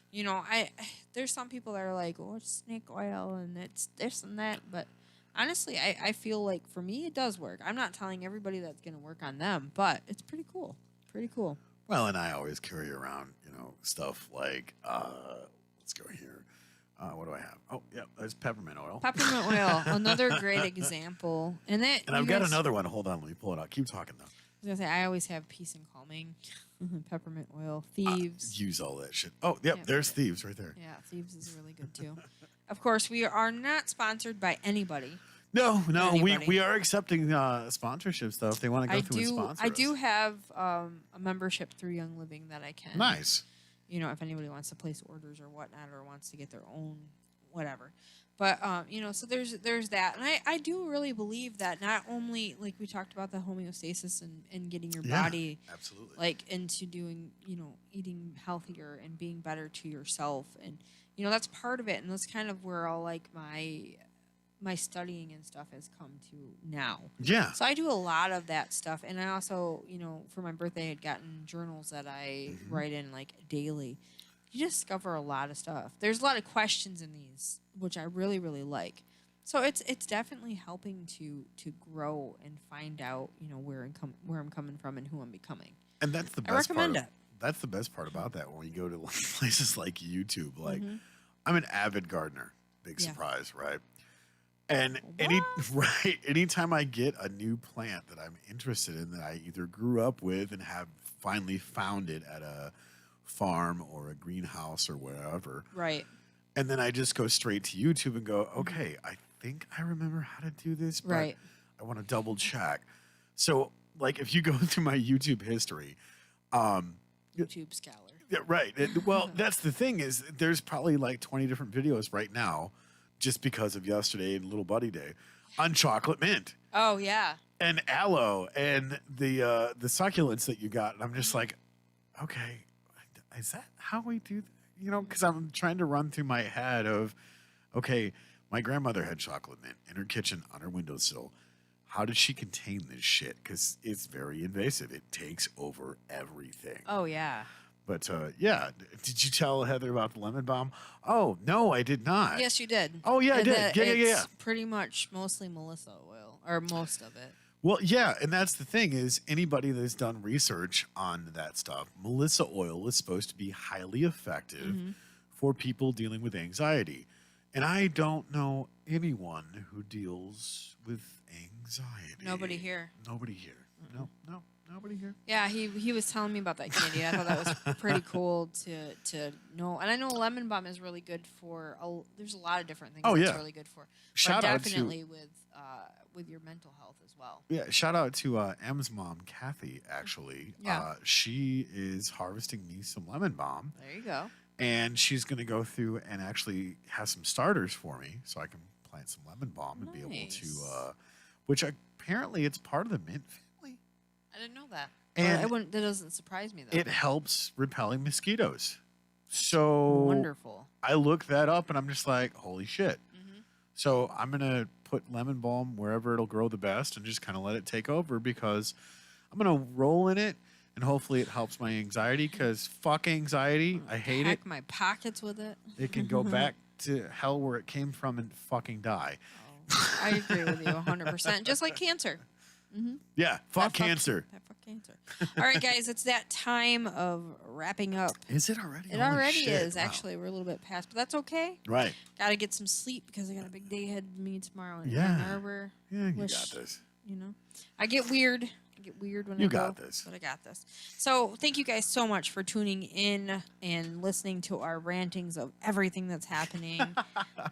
There's some people that are like, oh, it's snake oil and it's this and that, but honestly, I feel like for me it does work. I'm not telling everybody that's gonna work on them, but it's pretty cool. Pretty cool. Well, and I always carry around, stuff like, let's go here. What do I have? Oh, yeah, there's peppermint oil. Peppermint oil, another great example. And I've got another one. Hold on, let me pull it out. Keep talking though. I was gonna say I always have peace and calming. Peppermint oil, thieves. Use all that shit. Oh, yep, Yeah. there's thieves right there. Yeah, thieves is really good too. Of course, we are not sponsored by anybody. No, we Anybody. are accepting sponsorships though if they want to go through and sponsor I do us. have a membership through Young Living that I can. Nice. If anybody wants to place orders or whatnot, or wants to get their own whatever. But so there's that, and I do really believe that not only like we talked about the homeostasis and getting your Yeah, body absolutely. like into doing eating healthier and being better to yourself, and that's part of it, and that's kind of where all like my studying and stuff has come to now. Yeah. So I do a lot of that stuff, and I also, for my birthday, I had gotten journals that I write in like daily. You discover a lot of stuff. There's a lot of questions in these, which I really, really like. So it's definitely helping to grow and find out, where I'm coming from and who I'm becoming. And that's the I best recommend part. it. That's the best part about that when you go to places like YouTube. Like, Mhm. I'm an avid gardener. Big Yeah. surprise, right? And What? anytime I get a new plant that I'm interested in that I either grew up with and have finally found it at a farm or a greenhouse or whatever, Right. and then I just go straight to YouTube and go, okay, I think I remember how to do this, but Right. I want to double check. So, like, if you go through my YouTube history, YouTube scholar. yeah, right. Well, that's the thing is there's probably like 20 different videos right now just because of yesterday and Little Buddy Day on chocolate mint. Oh yeah. and aloe and the succulents that you got. And I'm just like, okay, is that how we do that? You know, because I'm trying to run through my head of, okay, my grandmother had chocolate mint in her kitchen on her windowsill. How did she contain this shit? Because it's very invasive. It takes over everything. Oh, yeah. But yeah, did you tell Heather about the lemon balm? Oh, no, I did not. Yes, you did. Oh, yeah, I did. Yeah. It's pretty much mostly Melissa oil, or most of it. Well, yeah, and that's the thing is anybody that's done research on that stuff, Melissa oil is supposed to be highly effective for people dealing with anxiety. And I don't know anyone who deals with anxiety. Nobody here. Nobody here. No, nobody here. Yeah, he was telling me about that candy. I thought that was pretty cool to know. And I know lemon balm is really good for. There's a lot of different things. Oh, it's yeah. really good for. Shout but out definitely with your mental health as well. Yeah, shout out to M's mom, Kathy. Actually, Yeah. She is harvesting me some lemon balm, There you go. and she's going to go through and actually have some starters for me, so I can plant some lemon balm and be able to. Nice. Which apparently it's part of the mint family. I didn't know that. And That doesn't surprise me though. it helps repelling mosquitoes. So Wonderful. I looked that up and I'm just like, holy shit. Mhm. So I'm going to put lemon balm wherever it'll grow the best and just kind of let it take over because I'm going to roll in it and hopefully it helps my anxiety because fuck anxiety. I hate it. Pack my pockets with it. It can go back to hell where it came from and fucking die. Oh, I agree with you 100%. Just like cancer. Yeah, fuck cancer. Fuck cancer. All right, guys, it's that time of wrapping up. Is it already? It Holy already shit. is. Wow. Actually, we're a little bit past, but that's okay. Right. Got to get some sleep because I got a big day ahead of me tomorrow in Yeah. Ann Arbor. Yeah, you Wish- got this. You know, I get weird. I get weird when You I go, got this. but I got this. So thank you guys so much for tuning in and listening to our rantings of everything that's happening.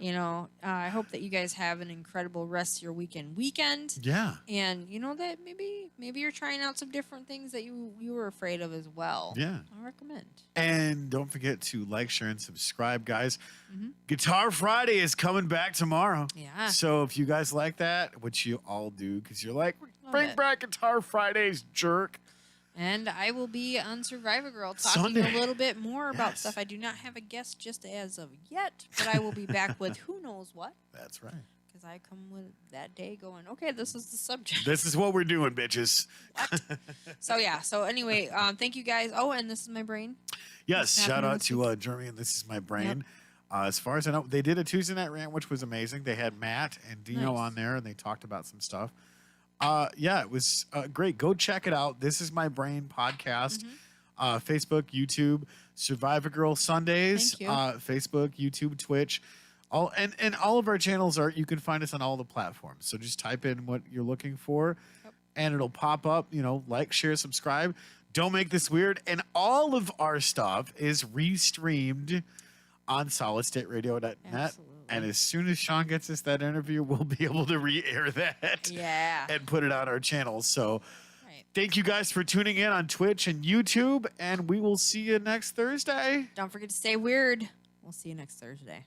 You know, I hope that you guys have an incredible rest of your weekend. Yeah. And you know that maybe you're trying out some different things that you were afraid of as well. Yeah. I recommend. And don't forget to like, share, and subscribe, guys. Mhm. Guitar Friday is coming back tomorrow. Yeah. So if you guys like that, which you all do, because you're like, Love bring it. back Guitar Fridays, jerk. And I will be on Survivor Girl talking Sunday. a little bit more about Yes. stuff. I do not have a guest just as of yet, but I will be back with who knows what. That's right. Because I come with that day going, okay, this is the subject. This is what we're doing, bitches. So yeah. So anyway, thank you guys. Oh, and this is my brain. Yes, What's shout happening out this to Jeremy and This Is My Brain. As far as I know, they did a Tuesday night rant, which was amazing. They had Matt and Dino Nice. on there, and they talked about some stuff. Yeah, it was great. Go check it out. This Is My Brain podcast. Facebook, YouTube, Survivor Girl Sundays, Thank you. Facebook, YouTube, Twitch. And all of our channels are, you can find us on all the platforms. So just type in what you're looking for and it'll pop up, like, share, subscribe. Don't make this weird. And all of our stuff is restreamed on solidstateradio.net. Absolutely. And as soon as Sean gets us that interview, we'll be able to re-air that Yeah. and put it on our channels. So Right. thank you guys for tuning in on Twitch and YouTube, and we will see you next Thursday. Don't forget to stay weird. We'll see you next Thursday.